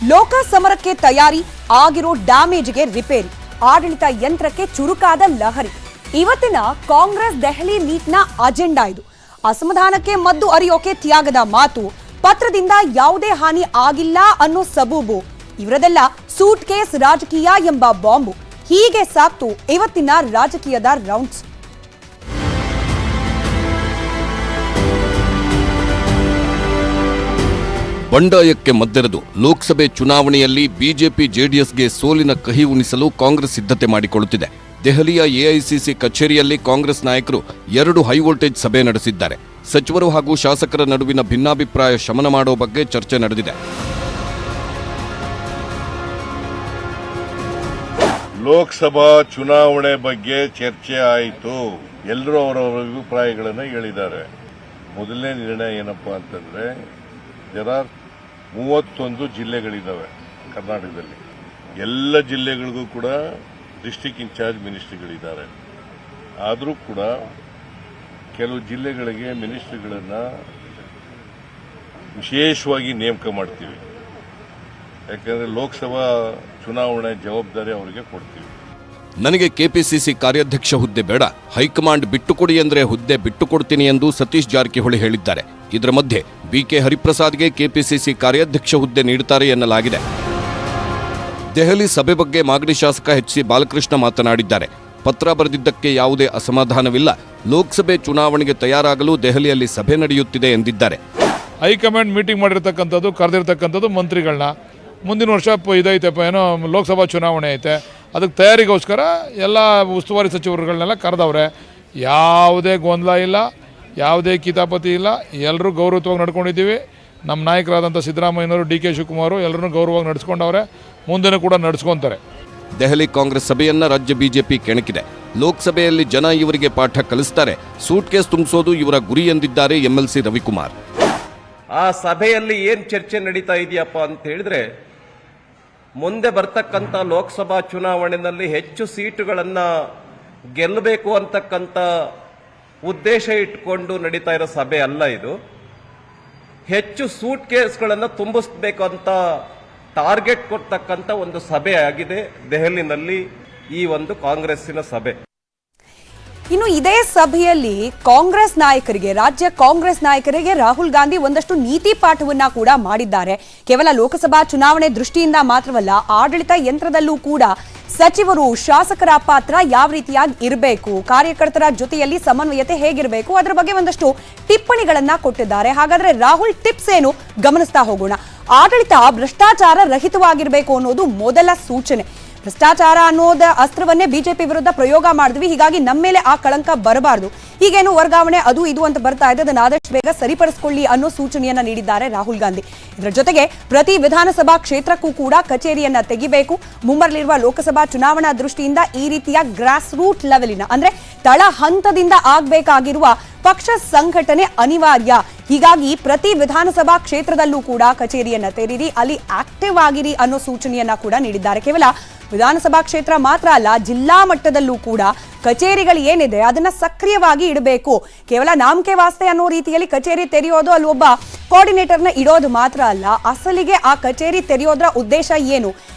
ಲೋಕ ಸಮರಕ್ಕೆ ತಯಾರಿ, ಆಗಿರೋ ಡ್ಯಾಮೇಜ್ಗೆ ರಿಪೇರಿ, ಆಡಳಿತ ಯಂತ್ರಕ್ಕೆ ಚುರುಕಾದ ಲಹರಿ. ಇವತ್ತಿನ ಕಾಂಗ್ರೆಸ್ ದೆಹಲಿ ಮೀಟ್ನ ಅಜೆಂಡಾ ಇದು. ಅಸಮಾಧಾನಕ್ಕೆ ಮದ್ದು ಅರಿಯೋಕೆ ತ್ಯಾಗದ ಮಾತು, ಪತ್ರದಿಂದ ಯಾವುದೇ ಹಾನಿ ಆಗಿಲ್ಲ ಅನ್ನೋ ಸಬೂಬು, ಇವರದೆಲ್ಲ ಸೂಟ್ ಕೇಸ್ ರಾಜಕೀಯ ಎಂಬ ಬಾಂಬು. ಹೀಗೆ ಸಾಕ್ತು ಇವತ್ತಿನ ರಾಜಕೀಯದ ರೌಂಡ್ಸ್. ಬಂಡಾಯಕ್ಕೆ ಮದ್ದೆರೆದು ಲೋಕಸಭೆ ಚುನಾವಣೆಯಲ್ಲಿ ಬಿಜೆಪಿ ಜೆಡಿಎಸ್ಗೆ ಸೋಲಿನ ಕಹಿ ಉಣಿಸಲು ಕಾಂಗ್ರೆಸ್ ಸಿದ್ಧತೆ ಮಾಡಿಕೊಳ್ಳುತ್ತಿದೆ. ದೆಹಲಿಯ ಎಐಸಿಸಿ ಕಚೇರಿಯಲ್ಲಿ ಕಾಂಗ್ರೆಸ್ ನಾಯಕರು 2 ಹೈವೋಲ್ಟೇಜ್ ಸಭೆ ನಡೆಸಿದ್ದಾರೆ. ಸಚಿವರು ಹಾಗೂ ಶಾಸಕರ ನಡುವಿನ ಭಿನ್ನಾಭಿಪ್ರಾಯ ಶಮನ ಮಾಡೋ ಬಗ್ಗೆ ಚರ್ಚೆ ನಡೆದಿದೆ. ಲೋಕಸಭಾ ಚುನಾವಣೆ ಬಗ್ಗೆ ಚರ್ಚೆ ಆಯಿತು. ಎಲ್ಲರೂ ಅವರವರ ಅಭಿಪ್ರಾಯಗಳನ್ನು ಹೇಳಿದ್ದಾರೆ. ಮೊದಲನೇ ನಿರ್ಣಯ ಏನಪ್ಪಾ ಅಂತಂದ್ರೆ, 31 ಜಿಲ್ಲೆಗಳಿದ್ದಾವೆ ಕರ್ನಾಟಕದಲ್ಲಿ. ಎಲ್ಲ ಜಿಲ್ಲೆಗಳಿಗೂ ಕೂಡ ಡಿಸ್ಟ್ರಿಕ್ಟ್ ಇನ್ಚಾರ್ಜ್ ಮಿನಿಸ್ಟ್ರಿಗಳಿದ್ದಾರೆ. ಆದರೂ ಕೂಡ ಕೆಲವು ಜಿಲ್ಲೆಗಳಿಗೆ ಮಿನಿಸ್ಟ್ರಿಗಳನ್ನು ವಿಶೇಷವಾಗಿ ನೇಮಕ ಮಾಡ್ತೀವಿ. ಯಾಕಂದರೆ ಲೋಕಸಭಾ ಚುನಾವಣೆ ಜವಾಬ್ದಾರಿ ಅವರಿಗೆ ಕೊಡ್ತೀವಿ. ನನಗೆ ಕೆಪಿಸಿಸಿ ಕಾರ್ಯಾಧ್ಯಕ್ಷ ಹುದ್ದೆ ಬೇಡ, ಹೈಕಮಾಂಡ್ ಬಿಟ್ಟುಕೊಡಿ ಎಂದರೆ ಹುದ್ದೆ ಬಿಟ್ಟುಕೊಡ್ತೀನಿ ಎಂದು ಸತೀಶ್ ಜಾರಕಿಹೊಳಿ ಹೇಳಿದ್ದಾರೆ. ಇದರ ಮಧ್ಯೆ ಬಿಕೆ ಹರಿಪ್ರಸಾದ್ಗೆ ಕೆಪಿಸಿಸಿ ಕಾರ್ಯಾಧ್ಯಕ್ಷ ಹುದ್ದೆ ನೀಡುತ್ತಾರೆ ಎನ್ನಲಾಗಿದೆ. ದೆಹಲಿ ಸಭೆ ಬಗ್ಗೆ ಮಾಗಡಿ ಶಾಸಕ ಎಚ್.ಸಿ. ಬಾಲಕೃಷ್ಣ ಮಾತನಾಡಿದ್ದಾರೆ. ಪತ್ರ ಬರೆದಿದ್ದಕ್ಕೆ ಯಾವುದೇ ಅಸಮಾಧಾನವಿಲ್ಲ, ಲೋಕಸಭೆ ಚುನಾವಣೆಗೆ ತಯಾರಾಗಲು ದೆಹಲಿಯಲ್ಲಿ ಸಭೆ ನಡೆಯುತ್ತಿದೆ ಎಂದಿದ್ದಾರೆ. ಹೈಕಮಾಂಡ್ ಮೀಟಿಂಗ್ ಮಾಡಿರ್ತಕ್ಕಂಥದ್ದು, ಕರೆದಿರ್ತಕ್ಕಂಥದ್ದು ಮಂತ್ರಿಗಳನ್ನ. ಮುಂದಿನ ವರ್ಷ ಇದೈತೆಪ್ಪ, ಏನೋ ಲೋಕಸಭಾ ಚುನಾವಣೆ ಐತೆ, ಅದಕ್ಕೆ ತಯಾರಿಗೋಸ್ಕರ ಎಲ್ಲ ಉಸ್ತುವಾರಿ ಸಚಿವರುಗಳನ್ನೆಲ್ಲ ಕರೆದವ್ರೆ. ಯಾವುದೇ ಗೊಂದಲ ಇಲ್ಲ, ಯಾವುದೇ ಕಿತಾಪತಿ ಇಲ್ಲ, ಎಲ್ಲರೂ ಗೌರವವಾಗಿ ನಡ್ಕೊಂಡಿದ್ದೀವಿ. ನಮ್ಮ ನಾಯಕರಾದಂಥ ಸಿದ್ದರಾಮಯ್ಯನವರು, ಡಿ ಕೆ ಶಿವಕುಮಾರ್ ಎಲ್ಲರೂ ಗೌರವವಾಗಿ ನಡೆಸ್ಕೊಂಡವ್ರೆ, ಮುಂದೆನೂ ಕೂಡ ನಡೆಸ್ಕೊಂತಾರೆ. ದೆಹಲಿ ಕಾಂಗ್ರೆಸ್ ಸಭೆಯನ್ನ ರಾಜ್ಯ ಬಿಜೆಪಿ ಕೆಣಕಿದೆ. ಲೋಕಸಭೆಯಲ್ಲಿ ಜನ ಇವರಿಗೆ ಪಾಠ ಕಲಿಸ್ತಾರೆ, ಸೂಟ್ ಕೇಸ್ ತುಂಬಿಸೋದು ಇವರ ಗುರಿ ಎಂದಿದ್ದಾರೆ ಎಂಎಲ್ಸಿ ರವಿಕುಮಾರ್. ಆ ಸಭೆಯಲ್ಲಿ ಏನು ಚರ್ಚೆ ನಡೀತಾ ಇದೆಯಪ್ಪ ಅಂತ ಹೇಳಿದ್ರೆ, ಮುಂದೆ ಬರ್ತಕ್ಕಂಥ ಲೋಕಸಭಾ ಚುನಾವಣೆಯಲ್ಲಿ ಹೆಚ್ಚು ಸೀಟುಗಳನ್ನು ಗೆಲ್ಲಬೇಕು ಅಂತಕ್ಕಂಥ ಉದ್ದೇಶ ಇಟ್ಕೊಂಡು ನಡೀತಾ ಇರೋ ಸಭೆ ಅಲ್ಲ ಇದು. ಹೆಚ್ಚು ಸೂಟ್ ಕೇಸ್ಗಳನ್ನು ತುಂಬಿಸಬೇಕು ಅಂತ ಟಾರ್ಗೆಟ್ ಕೊಡ್ತಕ್ಕಂಥ ಒಂದು ಸಭೆ ಆಗಿದೆ ದೆಹಲಿನಲ್ಲಿ ಈ ಒಂದು ಕಾಂಗ್ರೆಸ್ಸಿನ ಸಭೆ. ಇನ್ನು ಇದೇ ಸಭೆಯಲ್ಲಿ ಕಾಂಗ್ರೆಸ್ ನಾಯಕರಿಗೆ, ರಾಜ್ಯ ಕಾಂಗ್ರೆಸ್ ನಾಯಕರಿಗೆ ರಾಹುಲ್ ಗಾಂಧಿ ಒಂದಷ್ಟು ನೀತಿ ಪಾಠವನ್ನ ಕೂಡ ಮಾಡಿದ್ದಾರೆ. ಕೇವಲ ಲೋಕಸಭಾ ಚುನಾವಣೆ ದೃಷ್ಟಿಯಿಂದ ಮಾತ್ರವಲ್ಲ, ಆಡಳಿತ ಯಂತ್ರದಲ್ಲೂ ಕೂಡ ಸಚಿವರು, ಶಾಸಕರ ಪಾತ್ರ ಯಾವ ರೀತಿಯಾಗಿ ಇರಬೇಕು, ಕಾರ್ಯಕರ್ತರ ಜೊತೆಯಲ್ಲಿ ಸಮನ್ವಯತೆ ಹೇಗಿರಬೇಕು, ಅದರ ಬಗ್ಗೆ ಒಂದಷ್ಟು ಟಿಪ್ಪಣಿಗಳನ್ನ ಕೊಟ್ಟಿದ್ದಾರೆ. ಹಾಗಾದ್ರೆ ರಾಹುಲ್ ಟಿಪ್ಸ್ ಏನು ಗಮನಿಸ್ತಾ ಹೋಗೋಣ. ಆಡಳಿತ ಭ್ರಷ್ಟಾಚಾರ ರಹಿತವಾಗಿರಬೇಕು ಅನ್ನೋದು ಮೊದಲ ಸೂಚನೆ. ಭ್ರಷ್ಟಾಚಾರ ಅನ್ನೋದ ಅಸ್ತ್ರವನ್ನೇ ಬಿಜೆಪಿ ವಿರುದ್ಧ ಪ್ರಯೋಗ ಮಾಡಿದ್ವಿ, ಹೀಗಾಗಿ ನಮ್ಮ ಮೇಲೆ ಆ ಕಳಂಕ ಬರಬಾರದು. ಈಗೇನು ವರ್ಗಾವಣೆ ಅದು ಇದು ಅಂತ ಬರ್ತಾ ಇದೆ, ಅದನ್ನು ಆದಷ್ಟು ಬೇಗ ಸರಿಪಡಿಸಿಕೊಳ್ಳಿ ಅನ್ನೋ ಸೂಚನೆಯನ್ನ ನೀಡಿದ್ದಾರೆ ರಾಹುಲ್ ಗಾಂಧಿ. ಇದರ ಜೊತೆಗೆ ಪ್ರತಿ ವಿಧಾನಸಭಾ ಕ್ಷೇತ್ರಕ್ಕೂ ಕೂಡ ಕಚೇರಿಯನ್ನ ತೆಗಿಬೇಕು. ಮುಂಬರಲಿರುವ ಲೋಕಸಭಾ ಚುನಾವಣಾ ದೃಷ್ಟಿಯಿಂದ ಈ ರೀತಿಯ ಗ್ರಾಸ್ ರೂಟ್ ಲೆವೆಲಿನ, ಅಂದ್ರೆ ತಳ ಹಂತದಿಂದ ಆಗಬೇಕಾಗಿರುವ ಪಕ್ಷ ಸಂಘಟನೆ ಅನಿವಾರ್ಯ. ಹೀಗಾಗಿ ಪ್ರತಿ ವಿಧಾನಸಭಾ ಕ್ಷೇತ್ರದಲ್ಲೂ ಕೂಡ ಕಚೇರಿಯನ್ನ ತೆರೀರಿ, ಅಲ್ಲಿ ಆಕ್ಟಿವ್ ಆಗಿರಿ ಅನ್ನೋ ಸೂಚನೆಯನ್ನ ಕೂಡ ನೀಡಿದ್ದಾರೆ. ಕೇವಲ ವಿಧಾನಸಭಾ ಕ್ಷೇತ್ರ ಮಾತ್ರ ಅಲ್ಲ, ಜಿಲ್ಲಾ ಮಟ್ಟದಲ್ಲೂ ಕೂಡ ಕಚೇರಿಗಳು ಏನಿದೆ ಅದನ್ನ ಸಕ್ರಿಯವಾಗಿ ಇಡಬೇಕು. ಕೇವಲ ನಾಮಕೆ ವಾಸ್ತೆ ಅನ್ನೋ ರೀತಿಯಲ್ಲಿ ಕಚೇರಿ ತೆರೆಯೋದು, ಅಲ್ಲಿ ಒಬ್ಬ ಕೋಆರ್ಡಿನೇಟರ್ನ ಇಡೋದು ಮಾತ್ರ ಅಲ್ಲ, ಅಸಲಿಗೆ ಆ ಕಚೇರಿ ತೆರೆಯೋದ್ರ ಉದ್ದೇಶ ಏನು,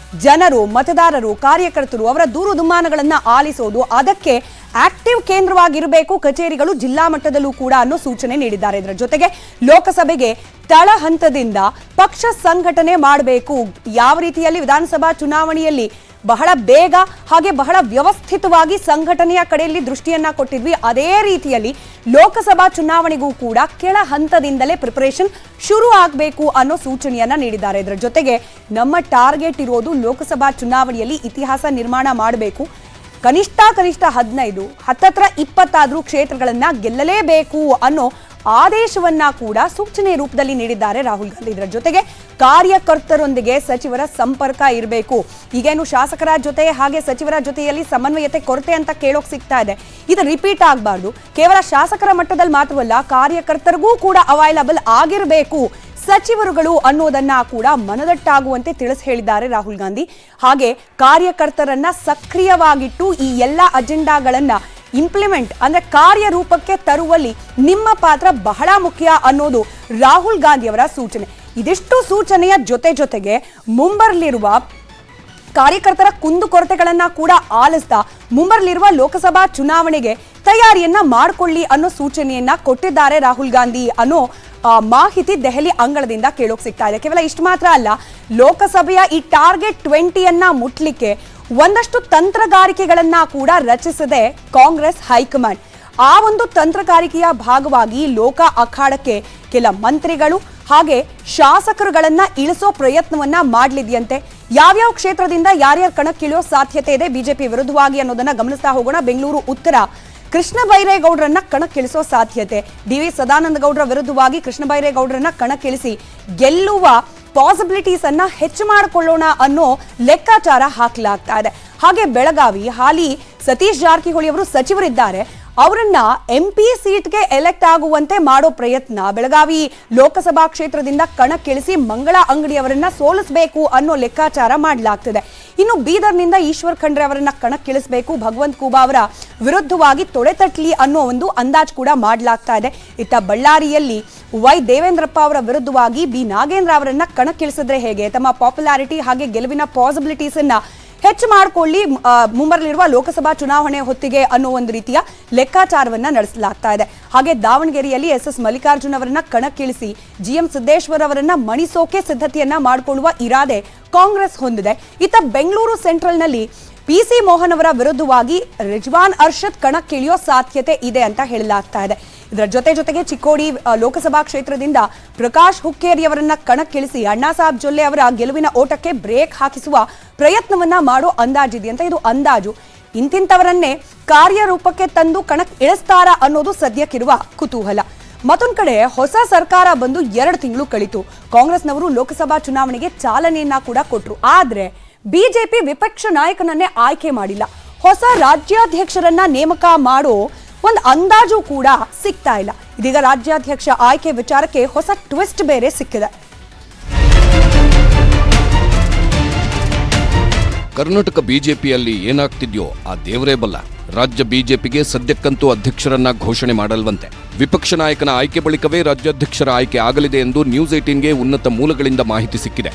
ಜನರು, ಮತದಾರರು, ಕಾರ್ಯಕರ್ತರು ಅವರ ದೂರು ದುಮ್ಮಾನಗಳನ್ನ ಆಲಿಸೋದು, ಅದಕ್ಕೆ ಆಕ್ಟಿವ್ ಕೇಂದ್ರವಾಗಿರಬೇಕು ಕಚೇರಿಗಳು ಜಿಲ್ಲಾ ಮಟ್ಟದಲ್ಲೂ ಕೂಡ ಅನ್ನೋ ಸೂಚನೆ ನೀಡಿದ್ದಾರೆ. ಇದರ ಜೊತೆಗೆ ಲೋಕಸಭೆಗೆ ತಳ ಹಂತದಿಂದ ಪಕ್ಷ ಸಂಘಟನೆ ಮಾಡಬೇಕು. ಯಾವ ರೀತಿಯಲ್ಲಿ ವಿಧಾನಸಭಾ ಚುನಾವಣೆಯಲ್ಲಿ ಬಹಳ ಬೇಗ ಹಾಗೆ ಬಹಳ ವ್ಯವಸ್ಥಿತವಾಗಿ ಸಂಘಟನೆಯ ಕಡೆಯಲ್ಲಿ ದೃಷ್ಟಿಯನ್ನ ಕೊಟ್ಟಿದ್ವಿ, ಅದೇ ರೀತಿಯಲ್ಲಿ ಲೋಕಸಭಾ ಚುನಾವಣೆಗೂ ಕೂಡ ಕೆಳ ಹಂತದಿಂದಲೇ ಪ್ರಿಪರೇಷನ್ ಶುರು ಆಗಬೇಕು ಅನ್ನೋ ಸೂಚನೆಯನ್ನ ನೀಡಿದ್ದಾರೆ. ಇದರ ಜೊತೆಗೆ ನಮ್ಮ ಟಾರ್ಗೆಟ್ ಇರೋದು ಲೋಕಸಭಾ ಚುನಾವಣೆಯಲ್ಲಿ ಇತಿಹಾಸ ನಿರ್ಮಾಣ ಮಾಡಬೇಕು. ಕನಿಷ್ಠ 15, ಹತ್ತತ್ರ 20 ಕ್ಷೇತ್ರಗಳನ್ನ ಗೆಲ್ಲಲೇಬೇಕು ಅನ್ನೋ ಆದೇಶವನ್ನ ಕೂಡ ಸೂಚನೆ ರೂಪದಲ್ಲಿ ನೀಡಿದ್ದಾರೆ ರಾಹುಲ್ ಗಾಂಧಿ. ಇದರ ಜೊತೆಗೆ ಕಾರ್ಯಕರ್ತರೊಂದಿಗೆ ಸಚಿವರ ಸಂಪರ್ಕ ಇರಬೇಕು. ಈಗೇನು ಶಾಸಕರ ಜೊತೆ ಹಾಗೆ ಸಚಿವರ ಜೊತೆಯಲ್ಲಿ ಸಮನ್ವಯತೆ ಕೊರತೆ ಅಂತ ಕೇಳೋಕ್ ಸಿಗ್ತಾ ಇದೆ, ಇದು ರಿಪೀಟ್ ಆಗಬಾರ್ದು. ಕೇವಲ ಶಾಸಕರ ಮಟ್ಟದಲ್ಲಿ ಮಾತ್ರವಲ್ಲ, ಕಾರ್ಯಕರ್ತರಿಗೂ ಕೂಡ ಅವೈಲಬಲ್ ಆಗಿರಬೇಕು ಸಚಿವರುಗಳು ಅನ್ನೋದನ್ನ ಕೂಡ ಮನದಟ್ಟಾಗುವಂತೆ ತಿಳಿಸಿ ಹೇಳಿದ್ದಾರೆ ರಾಹುಲ್ ಗಾಂಧಿ. ಹಾಗೆ ಕಾರ್ಯಕರ್ತರನ್ನ ಸಕ್ರಿಯವಾಗಿಟ್ಟು ಈ ಎಲ್ಲ ಅಜೆಂಡಾಗಳನ್ನ ಇಂಪ್ಲಿಮೆಂಟ್ ಅಂದ್ರೆ ಕಾರ್ಯರೂಪಕ್ಕೆ ತರುವಲ್ಲಿ ನಿಮ್ಮ ಪಾತ್ರ ಬಹಳ ಮುಖ್ಯ ಅನ್ನೋದು ರಾಹುಲ್ ಗಾಂಧಿ ಅವರ ಸೂಚನೆ. ಇದಿಷ್ಟು ಸೂಚನೆಯ ಜೊತೆಗೆ ಮುಂಬರಲಿರುವ ಕಾರ್ಯಕರ್ತರ ಕುಂದುಕೊರತೆಗಳನ್ನ ಕೂಡ ಆಲಿಸ್ತಾ ಮುಂಬರಲಿರುವ ಲೋಕಸಭಾ ಚುನಾವಣೆಗೆ ತಯಾರಿಯನ್ನ ಮಾಡಿಕೊಳ್ಳಿ ಅನ್ನೋ ಸೂಚನೆಯನ್ನ ಕೊಟ್ಟಿದ್ದಾರೆ ರಾಹುಲ್ ಗಾಂಧಿ ಅನ್ನೋ ಮಾಹಿತಿ ದೆಹಲಿ ಅಂಗಳದಿಂದ ಕೇಳೋಕ್ ಸಿಗ್ತಾ ಇದೆ. ಕೇವಲ ಇಷ್ಟು ಮಾತ್ರ ಅಲ್ಲ, ಲೋಕಸಭೆಯ ಈ ಟಾರ್ಗೆಟ್ 20 ಮುಟ್ಲಿಕ್ಕೆ ಒಂದಷ್ಟು ತಂತ್ರಗಾರಿಕೆಗಳನ್ನ ಕೂಡ ರಚಿಸಿದೆ ಕಾಂಗ್ರೆಸ್ ಹೈಕಮಾಂಡ್. ಆ ಒಂದು ತಂತ್ರಗಾರಿಕೆಯ ಭಾಗವಾಗಿ ಲೋಕ ಅಖಾಡಕ್ಕೆ ಕೆಲ ಮಂತ್ರಿಗಳು ಹಾಗೆ ಶಾಸಕರುಗಳನ್ನ ಇಳಿಸೋ ಪ್ರಯತ್ನವನ್ನ ಮಾಡಲಿದೆಯಂತೆ. ಯಾವ್ಯಾವ ಕ್ಷೇತ್ರದಿಂದ ಯಾರ್ಯಾರು ಕಣಕ್ಕಿಳಿಯೋ ಸಾಧ್ಯತೆ ಇದೆ ಬಿಜೆಪಿ ವಿರುದ್ಧವಾಗಿ ಅನ್ನೋದನ್ನ ಗಮನಿಸ್ತಾ ಹೋಗೋಣ. ಬೆಂಗಳೂರು ಉತ್ತರ ಕೃಷ್ಣ ಬೈರೇಗೌಡರನ್ನ ಕಣಕ್ಕಿಳಿಸೋ ಸಾಧ್ಯತೆ, ಡಿ.ವಿ. ಸದಾನಂದ ಗೌಡರ ವಿರುದ್ಧವಾಗಿ ಕೃಷ್ಣ ಬೈರೇಗೌಡರನ್ನ ಕಣಕ್ಕಿಳಿಸಿ ಗೆಲ್ಲುವ ಪಾಸಿಬಿಲಿಟೀಸ್ ಅನ್ನ ಹೆಚ್ಚು ಮಾಡಿಕೊಳ್ಳೋಣ ಅನ್ನೋ ಲೆಕ್ಕಾಚಾರ ಹಾಕಲಾಗ್ತಾ ಇದೆ. ಹಾಗೆ ಬೆಳಗಾವಿ ಹಾಲಿ ಸತೀಶ್ ಜಾರಕಿಹೊಳಿ ಅವರು ಸಚಿವರಿದ್ದಾರೆ, ಅವರನ್ನ MP ಸೀಟ್ಗೆ ಎಲೆಕ್ಟ್ ಆಗುವಂತೆ ಮಾಡೋ ಪ್ರಯತ್ನ, ಬೆಳಗಾವಿ ಲೋಕಸಭಾ ಕ್ಷೇತ್ರದಿಂದ ಕಣಕ್ಕಿಳಿಸಿ ಮಂಗಳ ಅಂಗಡಿಯವರನ್ನ ಸೋಲಿಸಬೇಕು ಅನ್ನೋ ಲೆಕ್ಕಾಚಾರ ಮಾಡಲಾಗ್ತಿದೆ. ಇನ್ನು ಬೀದರ್ನಿಂದ ಈಶ್ವರ್ ಖಂಡ್ರೆ ಅವರನ್ನ ಕಣಕ್ಕಿಳಿಸಬೇಕು, ಭಗವಂತ್ ಖೂಬಾ ಅವರ ವಿರುದ್ಧವಾಗಿ ತೊಡೆತಟ್ಲಿ ಅನ್ನೋ ಒಂದು ಅಂದಾಜು ಕೂಡ ಮಾಡಲಾಗ್ತಾ ಇದೆ. ಇತ್ತ ಬಳ್ಳಾರಿಯಲ್ಲಿ ವೈ ದೇವೇಂದ್ರಪ್ಪ ಅವರ ವಿರುದ್ಧವಾಗಿ ಬಿ ನಾಗೇಂದ್ರ ಅವರನ್ನ ಕಣಕ್ಕಿಳಿಸಿದ್ರೆ ಹೇಗೆ, ತಮ್ಮ ಪಾಪ್ಯುಲಾರಿಟಿ ಹಾಗೆ ಗೆಲುವಿನ ಪಾಸಿಬಿಲಿಟೀಸ್ ಅನ್ನ ಹೆಚ್ಚು ಮಾಡಿಕೊಳ್ಳಿ ಮುಂಬರಲಿರುವ ಲೋಕಸಭಾ ಚುನಾವಣೆ ಹೊತ್ತಿಗೆ ಅನ್ನೋ ಒಂದು ರೀತಿಯ ಲೆಕ್ಕಾಚಾರವನ್ನ ನಡೆಸಲಾಗ್ತಾ ಇದೆ. ಹಾಗೆ ದಾವಣಗೆರೆಯಲ್ಲಿ SS ಮಲ್ಲಿಕಾರ್ಜುನ್ ಅವರನ್ನ ಕಣಕ್ಕಿಳಿಸಿ GM ಸಿದ್ದೇಶ್ವರ್ ಅವರನ್ನ ಮಣಿಸೋಕೆ ಸಿದ್ಧತೆಯನ್ನ ಮಾಡಿಕೊಳ್ಳುವ ಇರಾದೆ ಕಾಂಗ್ರೆಸ್ ಹೊಂದಿದೆ. ಇತ್ತ ಬೆಂಗಳೂರು ಸೆಂಟ್ರಲ್ನಲ್ಲಿ PC ಮೋಹನ್ ಅವರ ವಿರುದ್ಧವಾಗಿ ರಿಜ್ವಾನ್ ಅರ್ಷದ್ ಕಣಕ್ಕಿಳಿಯೋ ಸಾಧ್ಯತೆ ಇದೆ ಅಂತ ಹೇಳಲಾಗ್ತಾ ಇದೆ. ಇದರ ಜೊತೆಗೆ ಚಿಕ್ಕೋಡಿ ಲೋಕಸಭಾ ಕ್ಷೇತ್ರದಿಂದ ಪ್ರಕಾಶ್ ಹುಕ್ಕೇರಿ ಅವರನ್ನ ಕಣಕ್ಕಿಳಿಸಿ ಅಣ್ಣಾ ಸಾಹೇಬ್ ಜೊಲ್ಲೆ ಅವರ ಗೆಲುವಿನ ಓಟಕ್ಕೆ ಬ್ರೇಕ್ ಹಾಕಿಸುವ ಪ್ರಯತ್ನವನ್ನ ಮಾಡೋ ಅಂದಾಜಿದೆ ಅಂತ. ಇದು ಅಂದಾಜು. ಇಂತಿಂತವರನ್ನೇ ಕಾರ್ಯರೂಪಕ್ಕೆ ತಂದು ಕಣಕ್ ಇಳಿಸ್ತಾರ ಅನ್ನೋದು ಸದ್ಯಕ್ಕಿರುವ ಕುತೂಹಲ. ಮತ್ತೊಂದು ಕಡೆ ಹೊಸ ಸರ್ಕಾರ ಬಂದು 2 ತಿಂಗಳು ಕಳಿತು. ಕಾಂಗ್ರೆಸ್ನವರು ಲೋಕಸಭಾ ಚುನಾವಣೆಗೆ ಚಾಲನೆಯನ್ನ ಕೂಡ ಕೊಟ್ರು. ಆದ್ರೆ ಬಿಜೆಪಿ ವಿಪಕ್ಷ ನಾಯಕನನ್ನೇ ಆಯ್ಕೆ ಮಾಡಿಲ್ಲ. ಹೊಸ ರಾಜ್ಯಾಧ್ಯಕ್ಷರನ್ನ ನೇಮಕ ಮಾಡೋ ಒಂದು ಅಂದಾಜು ಕೂಡ ಸಿಗ್ತಾ ಇಲ್ಲ. ಇದೀಗ ರಾಜ್ಯಾಧ್ಯಕ್ಷ ಆಯ್ಕೆ ವಿಚಾರಕ್ಕೆ ಹೊಸ ಟ್ವಿಸ್ಟ್ ಬೇರೆ ಸಿಕ್ಕಿದೆ. ಕರ್ನಾಟಕ ಬಿಜೆಪಿಯಲ್ಲಿ ಏನಾಗ್ತಿದ್ಯೋ ಆ ದೇವರೇ ಬಲ್ಲ. ರಾಜ್ಯ ಬಿಜೆಪಿಗೆ ಸದ್ಯಕ್ಕಂತೂ ಅಧ್ಯಕ್ಷರನ್ನ ಘೋಷಣೆ ಮಾಡಲ್ವಂತೆ. ವಿಪಕ್ಷ ನಾಯಕನ ಆಯ್ಕೆ ಬಳಿಕವೇ ರಾಜ್ಯಾಧ್ಯಕ್ಷರ ಆಯ್ಕೆ ಆಗಲಿದೆ ಎಂದು ನ್ಯೂಸ್ 18ಗೆ ಉನ್ನತ ಮೂಲಗಳಿಂದ ಮಾಹಿತಿ ಸಿಕ್ಕಿದೆ.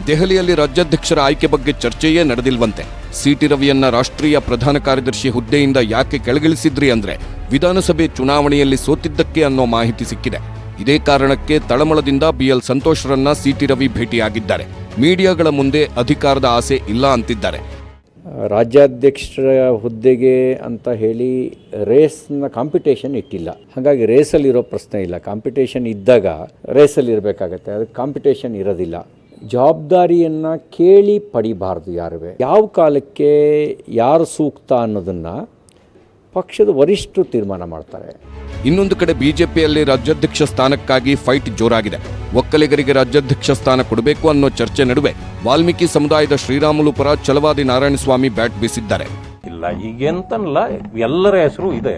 ದೆಹಲಿಯಲ್ಲಿ ರಾಜ್ಯಾಧ್ಯಕ್ಷರ ಆಯ್ಕೆ ಬಗ್ಗೆ ಚರ್ಚೆಯೇ ನಡೆದಿಲ್ವಂತೆ. ಸಿಟಿ ರವಿಯನ್ನ ರಾಷ್ಟ್ರೀಯ ಪ್ರಧಾನ ಕಾರ್ಯದರ್ಶಿ ಹುದ್ದೆಯಿಂದ ಯಾಕೆ ಕೆಳಗಿಳಿಸಿದ್ರಿ ಅಂದ್ರೆ ವಿಧಾನಸಭೆ ಚುನಾವಣೆಯಲ್ಲಿ ಸೋತಿದ್ದಕ್ಕೆ ಅನ್ನೋ ಮಾಹಿತಿ ಸಿಕ್ಕಿದೆ. ಇದೇ ಕಾರಣಕ್ಕೆ ತಳಮಳದಿಂದ BL ಸಂತೋಷ್ರನ್ನ ಸಿಟಿ ರವಿ ಭೇಟಿಯಾಗಿದ್ದಾರೆ. ಮೀಡಿಯಾಗಳ ಮುಂದೆ ಅಧಿಕಾರದ ಆಸೆ ಇಲ್ಲ ಅಂತಿದ್ದಾರೆ. ರಾಜ್ಯಾಧ್ಯಕ್ಷರ ಹುದ್ದೆಗೆ ಅಂತ ಹೇಳಿ ರೇಸ್ನ ಕಾಂಪಿಟೇಷನ್ ಇಟ್ಟಿಲ್ಲ. ಹಾಗಾಗಿ ರೇಸಲ್ಲಿರೋ ಪ್ರಶ್ನೆ ಇಲ್ಲ. ಕಾಂಪಿಟೇಷನ್ ಇದ್ದಾಗ ರೇಸಲ್ಲಿ ಇರಬೇಕಾಗತ್ತೆ, ಅದಕ್ಕೆ ಕಾಂಪಿಟೇಷನ್ ಇರೋದಿಲ್ಲ. ಜವಾಬ್ದಾರಿಯನ್ನು ಕೇಳಿ ಪಡಿಬಾರ್ದು ಯಾರುವೆ. ಯಾವ ಕಾಲಕ್ಕೆ ಯಾರು ಸೂಕ್ತ ಅನ್ನೋದನ್ನು ಪಕ್ಷದ ವರಿಷ್ಠರು ತೀರ್ಮಾನ ಮಾಡ್ತಾರೆ. ಇನ್ನೊಂದು ಕಡೆ ಬಿಜೆಪಿಯಲ್ಲಿ ರಾಜ್ಯಾಧ್ಯಕ್ಷ ಸ್ಥಾನಕ್ಕಾಗಿ ಫೈಟ್ ಜೋರಾಗಿದೆ. ಒಕ್ಕಲಿಗರಿಗೆ ರಾಜ್ಯಾಧ್ಯಕ್ಷ ಸ್ಥಾನ ಕೊಡಬೇಕು ಅನ್ನೋ ಚರ್ಚೆ ನಡುವೆ ವಾಲ್ಮೀಕಿ ಸಮುದಾಯದ ಶ್ರೀರಾಮುಲು ಪರ ಛಲವಾದಿ ನಾರಾಯಣಸ್ವಾಮಿ ಬ್ಯಾಟ್ ಬೀಸಿದ್ದಾರೆ. ಇಲ್ಲ ಈಗೇಂತಲ್ಲ, ಎಲ್ಲರ ಹೆಸರು ಇದೆ.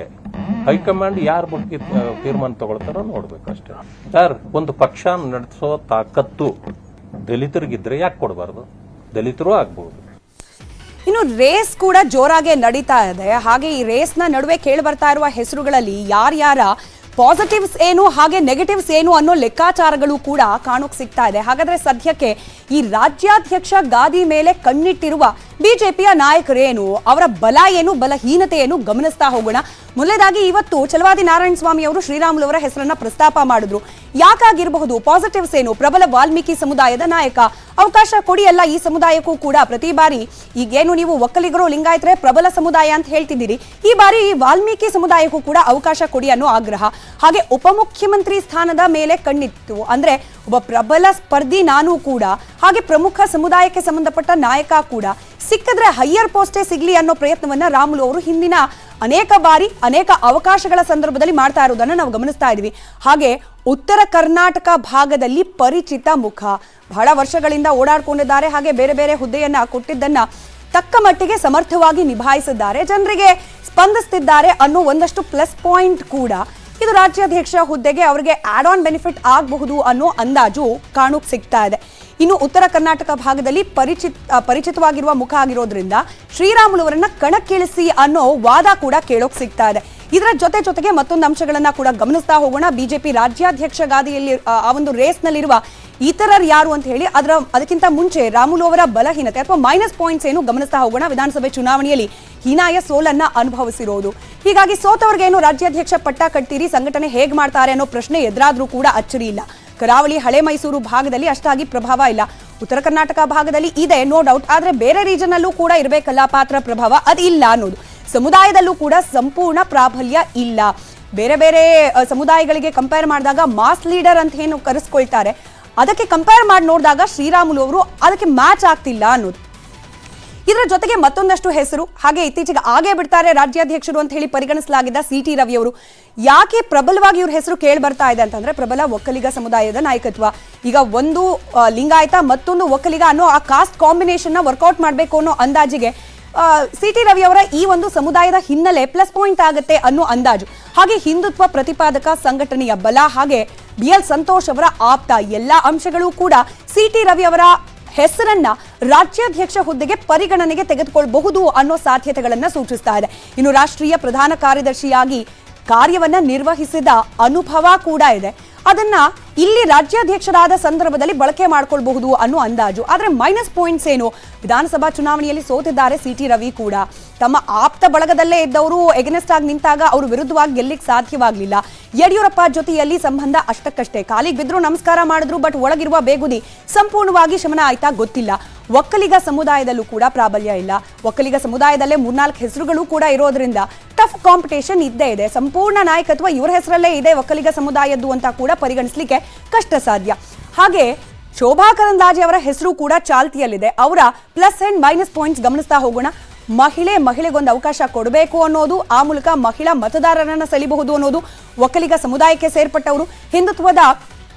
ಹೈಕಮಾಂಡ್ ಯಾರ ಬಗ್ಗೆ ತೀರ್ಮಾನ ತಗೊಳ್ತಾರೋ ನೋಡ್ಬೇಕಷ್ಟೇ. ಸರ್, ಒಂದು ಪಕ್ಷ ನಡೆಸೋ ತಾಕತ್ತು ದಲಿತರಿಗಿದ್ರೆ ಯಾಕೆ ಕೊಡಬಾರ್ದು? ದಲಿತರು ಆಗ್ಬಹುದು. ಇನ್ನು ರೇಸ್ ಕೂಡ ಜೋರಾಗಿ ನಡೀತಾ ಇದೆ. ಹಾಗೆ ಈ ರೇಸ್ನ ನಡುವೆ ಕೇಳಿ ಬರ್ತಾ ಇರುವ ಹೆಸರುಗಳಲ್ಲಿ ಯಾರ್ಯಾರ ಪಾಸಿಟಿವ್ಸ್ ಏನು ಹಾಗೆ ನೆಗೆಟಿವ್ಸ್ ಏನು ಅನ್ನೋ ಲೆಕ್ಕಾಚಾರಗಳು ಕೂಡ ಕಾಣೋಕ್ ಸಿಗ್ತಾ ಇದೆ. ಹಾಗಾದ್ರೆ ಸದ್ಯಕ್ಕೆ ಈ ರಾಜ್ಯಾಧ್ಯಕ್ಷ ಗಾದಿ ಮೇಲೆ ಕಣ್ಣಿಟ್ಟಿರುವ ಬಿಜೆಪಿಯ ನಾಯಕರೇನು, ಅವರ ಬಲ ಏನು, ಬಲಹೀನತೆ ಏನು ಗಮನಿಸ್ತಾ ಹೋಗೋಣ. ಮೊದಲನೇದಾಗಿ ಇವತ್ತು ಛಲವಾದಿ ನಾರಾಯಣಸ್ವಾಮಿ ಅವರು ಶ್ರೀರಾಮುಲು ಅವರ ಹೆಸರನ್ನ ಪ್ರಸ್ತಾಪ ಮಾಡಿದ್ರು. ಯಾಕಾಗಿರಬಹುದು? ಪಾಸಿಟಿವ್ಸ್ ಏನು? ಪ್ರಬಲ ವಾಲ್ಮೀಕಿ ಸಮುದಾಯದ ನಾಯಕ, ಅವಕಾಶ ಕೊಡಿ ಅಲ್ಲ ಈ ಸಮುದಾಯಕ್ಕೂ ಕೂಡ. ಪ್ರತಿ ಬಾರಿ ಈಗೇನು ನೀವು ಒಕ್ಕಲಿಗರು ಲಿಂಗಾಯತರೆ ಪ್ರಬಲ ಸಮುದಾಯ ಅಂತ ಹೇಳ್ತಿದ್ದೀರಿ, ಈ ಬಾರಿ ಈ ವಾಲ್ಮೀಕಿ ಸಮುದಾಯಕ್ಕೂ ಕೂಡ ಅವಕಾಶ ಕೊಡಿ ಅನ್ನೋ ಆಗ್ರಹ. ಹಾಗೆ ಉಪಮುಖ್ಯಮಂತ್ರಿ ಸ್ಥಾನದ ಮೇಲೆ ಕಣ್ಣಿತ್ತು. ಅಂದ್ರೆ ಒಬ್ಬ ಪ್ರಬಲ ಸ್ಪರ್ಧಿ ನಾನು ಕೂಡ, ಹಾಗೆ ಪ್ರಮುಖ ಸಮುದಾಯಕ್ಕೆ ಸಂಬಂಧಪಟ್ಟ ನಾಯಕ ಕೂಡ, ಸಿಕ್ಕಿದ್ರೆ ಹೈಯರ್ ಪೋಸ್ಟೇ ಸಿಗ್ಲಿ ಅನ್ನೋ ಪ್ರಯತ್ನವನ್ನ ರಾಮುಲು ಅವರು ಹಿಂದಿನ ಅನೇಕ ಬಾರಿ ಅನೇಕ ಅವಕಾಶಗಳ ಸಂದರ್ಭದಲ್ಲಿ ಮಾಡ್ತಾ ಇರೋದನ್ನ ನಾವು ಗಮನಿಸ್ತಾ ಇದೀವಿ. ಹಾಗೆ ಉತ್ತರ ಕರ್ನಾಟಕ ಭಾಗದಲ್ಲಿ ಪರಿಚಿತ ಮುಖ, ಬಹಳ ವರ್ಷಗಳಿಂದ ಓಡಾಡ್ಕೊಂಡಿದ್ದಾರೆ. ಹಾಗೆ ಬೇರೆ ಬೇರೆ ಹುದ್ದೆಯನ್ನ ಕೊಟ್ಟಿದ್ದನ್ನ ತಕ್ಕ ಮಟ್ಟಿಗೆ ಸಮರ್ಥವಾಗಿ ನಿಭಾಯಿಸಿದ್ದಾರೆ, ಜನರಿಗೆ ಸ್ಪಂದಿಸ್ತಿದ್ದಾರೆ ಅನ್ನೋ ಒಂದಷ್ಟು ಪ್ಲಸ್ ಪಾಯಿಂಟ್ ಕೂಡ ಇದು ರಾಜ್ಯಾಧ್ಯಕ್ಷ ಹುದ್ದೆಗೆ ಅವರಿಗೆ ಆಡ್ ಆನ್ ಬೆನಿಫಿಟ್ ಆಗಬಹುದು ಅನ್ನೋ ಅಂದಾಜು ಕಾಣೋಕ್ ಸಿಗ್ತಾ ಇದೆ. ಇನ್ನು ಉತ್ತರ ಕರ್ನಾಟಕ ಭಾಗದಲ್ಲಿ ಪರಿಚಿತವಾಗಿರುವ ಮುಖ ಆಗಿರೋದ್ರಿಂದ ಶ್ರೀರಾಮುಲು ಅವರನ್ನ ಕಣಕ್ಕಿಳಿಸಿ ಅನ್ನೋ ವಾದ ಕೂಡ ಕೇಳೋಕ್ ಸಿಗ್ತಾ ಇದೆ. ಇದರ ಜೊತೆಗೆ ಮತ್ತೊಂದು ಅಂಶಗಳನ್ನ ಕೂಡ ಗಮನಿಸ್ತಾ ಹೋಗೋಣ. ಬಿಜೆಪಿ ರಾಜ್ಯಾಧ್ಯಕ್ಷ ಗಾದಿಯಲ್ಲಿ ಆ ಒಂದು ರೇಸ್ನಲ್ಲಿರುವ ಇತರರು ಯಾರು ಅಂತ ಹೇಳಿ ಅದಕ್ಕಿಂತ ಮುಂಚೆ ರಾಮುಲು ಅವರ ಬಲಹೀನತೆ ಅಥವಾ ಮೈನಸ್ ಪಾಯಿಂಟ್ಸ್ ಏನು ಗಮನಿಸ್ತಾ ಹೋಗೋಣ. ವಿಧಾನಸಭೆ ಚುನಾವಣೆಯಲ್ಲಿ ಹೀನಾಯ ಸೋಲನ್ನ ಅನುಭವಿಸಿರೋದು, ಹೀಗಾಗಿ ಸೋತವರಿಗೇನು ರಾಜ್ಯಾಧ್ಯಕ್ಷ ಪಟ್ಟ ಕಟ್ತೀರಿ, ಸಂಘಟನೆ ಹೇಗೆ ಮಾಡ್ತಾರೆ ಅನ್ನೋ ಪ್ರಶ್ನೆ ಎದುರಾದ್ರೂ ಕೂಡ ಅಚ್ಚರಿ ಇಲ್ಲ. ಕರಾವಳಿ ಹಳೆ ಮೈಸೂರು ಭಾಗದಲ್ಲಿ ಅಷ್ಟಾಗಿ ಪ್ರಭಾವ ಇಲ್ಲ. ಉತ್ತರ ಕರ್ನಾಟಕ ಭಾಗದಲ್ಲಿ ಇದೆ ನೋ ಡೌಟ್, ಆದ್ರೆ ಬೇರೆ ರೀಜನ್ ಅಲ್ಲೂ ಕೂಡ ಇರಬೇಕಲ್ಲ ಪಾತ್ರ ಪ್ರಭಾವ, ಅದು ಇಲ್ಲ ಅನ್ನೋದು. ಸಮುದಾಯದಲ್ಲೂ ಕೂಡ ಸಂಪೂರ್ಣ ಪ್ರಾಬಲ್ಯ ಇಲ್ಲ. ಬೇರೆ ಬೇರೆ ಸಮುದಾಯಗಳಿಗೆ ಕಂಪೇರ್ ಮಾಡಿದಾಗ ಮಾಸ್ ಲೀಡರ್ ಅಂತ ಏನು ಕರೆಸ್ಕೊಳ್ತಾರೆ, ಅದಕ್ಕೆ ಕಂಪೇರ್ ಮಾಡಿ ನೋಡಿದಾಗ ಶ್ರೀರಾಮುಲು ಅವರು ಅದಕ್ಕೆ ಮ್ಯಾಚ್ ಆಗ್ತಿಲ್ಲ ಅನ್ನೋದು. ಇದರ ಜೊತೆಗೆ ಮತ್ತೊಂದಷ್ಟು ಹೆಸರು, ಹಾಗೆ ಇತ್ತೀಚೆಗೆ ಆಗೇ ಬಿಡ್ತಾರೆ ರಾಜ್ಯಾಧ್ಯಕ್ಷರು ಅಂತ ಹೇಳಿ ಪರಿಗಣಿಸಲಾಗಿದ್ದ ಸಿ.ಟಿ. ರವಿ ಅವರು. ಯಾಕೆ ಪ್ರಬಲವಾಗಿ ಇವ್ರ ಹೆಸರು ಕೇಳಿ ಬರ್ತಾ ಇದೆ ಅಂತಂದ್ರೆ, ಪ್ರಬಲ ಒಕ್ಕಲಿಗ ಸಮುದಾಯದ ನಾಯಕತ್ವ. ಈಗ ಒಂದು ಲಿಂಗಾಯತ ಮತ್ತೊಂದು ಒಕ್ಕಲಿಗ ಅನ್ನೋ ಆ ಕಾಸ್ಟ್ ಕಾಂಬಿನೇಷನ್ ನ ವರ್ಕೌಟ್ ಮಾಡಬೇಕು ಅನ್ನೋ ಅಂದಾಜಿಗೆ ಸಿ.ಟಿ. ರವಿ ಅವರ ಈ ಒಂದು ಸಮುದಾಯದ ಹಿನ್ನೆಲೆ ಪ್ಲಸ್ ಪಾಯಿಂಟ್ ಆಗುತ್ತೆ ಅನ್ನೋ ಅಂದಾಜು. ಹಾಗೆ ಹಿಂದುತ್ವ ಪ್ರತಿಪಾದಕ ಸಂಘಟನೆಯ ಬಲ, ಹಾಗೆ ಬಿ.ಎಲ್. ಸಂತೋಷ್ ಅವರ ಆಪ್ತ, ಎಲ್ಲ ಅಂಶಗಳು ಕೂಡ ಸಿ.ಟಿ. ರವಿ ಅವರ ಹೆಸರನ್ನ ರಾಜ್ಯಾಧ್ಯಕ್ಷ ಹುದ್ದೆಗೆ ಪರಿಗಣನೆಗೆ ತೆಗೆದುಕೊಳ್ಳಬಹುದು ಅನ್ನೋ ಸಾಧ್ಯತೆಗಳನ್ನ ಸೂಚಿಸ್ತಾ ಇದೆ. ಇನ್ನು ರಾಷ್ಟ್ರೀಯ ಪ್ರಧಾನ ಕಾರ್ಯದರ್ಶಿಯಾಗಿ ಕಾರ್ಯವನ್ನ ನಿರ್ವಹಿಸಿದ ಅನುಭವ ಕೂಡ ಇದೆ. ಅದನ್ನ ಇಲ್ಲಿ ರಾಜ್ಯಾಧ್ಯಕ್ಷರಾದ ಸಂದರ್ಭದಲ್ಲಿ ಬಳಕೆ ಮಾಡಿಕೊಳ್ಳಬಹುದು ಅನ್ನೋ ಅಂದಾಜು. ಆದ್ರೆ ಮೈನಸ್ ಪಾಯಿಂಟ್ಸ್ ಏನು, ವಿಧಾನಸಭಾ ಚುನಾವಣೆಯಲ್ಲಿ ಸೋತಿದ್ದಾರೆ ಸಿ.ಟಿ. ರವಿ ಕೂಡ. ತಮ್ಮ ಆಪ್ತ ಬಳಗದಲ್ಲೇ ಇದ್ದವರು ಎಗನೆಸ್ಟ್ ಆಗಿ ನಿಂತಾಗ ಅವರು ವಿರುದ್ಧವಾಗಿ ಗೆಲ್ಲಿಕ್ ಸಾಧ್ಯವಾಗಲಿಲ್ಲ. ಯಡಿಯೂರಪ್ಪ ಜೊತೆಯಲ್ಲಿ ಸಂಬಂಧ ಅಷ್ಟಕ್ಕಷ್ಟೇ, ಕಾಲಿಗೆ ಬಿದ್ರು ನಮಸ್ಕಾರ ಮಾಡಿದ್ರು, ಬಟ್ ಒಳಗಿರುವ ಬೇಗುದಿ ಸಂಪೂರ್ಣವಾಗಿ ಶಮನ ಆಯ್ತಾ ಗೊತ್ತಿಲ್ಲ. ಒಕ್ಕಲಿಗ ಸಮುದಾಯದಲ್ಲೂ ಕೂಡ ಪ್ರಾಬಲ್ಯ ಇಲ್ಲ. ಒಕ್ಕಲಿಗ ಸಮುದಾಯದಲ್ಲೇ 3-4 ಹೆಸರುಗಳು ಕೂಡ ಇರೋದ್ರಿಂದ ಟಫ್ ಕಾಂಪಿಟೇಷನ್ ಇದ್ದೇ ಇದೆ. ಸಂಪೂರ್ಣ ನಾಯಕತ್ವ ಇವರ ಹೆಸರಲ್ಲೇ ಇದೆ ಒಕ್ಕಲಿಗ ಸಮುದಾಯದ್ದು ಅಂತ ಕೂಡ ಪರಿಗಣಿಸಲಿಕ್ಕೆ ಕಷ್ಟ ಸಾಧ್ಯ. ಹಾಗೆ ಶೋಭಾ ಕರಂದ್ಲಾಜೆ ಅವರ ಹೆಸರು ಕೂಡ ಚಾಲ್ತಿಯಲ್ಲಿದೆ. ಅವರ ಪ್ಲಸ್ ಅಂಡ್ ಮೈನಸ್ ಪಾಯಿಂಟ್ಸ್ ಗಮನಿಸ್ತಾ ಹೋಗೋಣ. ಮಹಿಳೆಗೊಂದು ಅವಕಾಶ ಕೊಡಬೇಕು ಅನ್ನೋದು, ಆ ಮೂಲಕ ಮಹಿಳಾ ಮತದಾರರನ್ನ ಸೆಳೆಯಬಹುದು ಅನ್ನೋದು, ಒಕ್ಕಲಿಗ ಸಮುದಾಯಕ್ಕೆ ಸೇರ್ಪಟ್ಟವರು, ಹಿಂದುತ್ವದ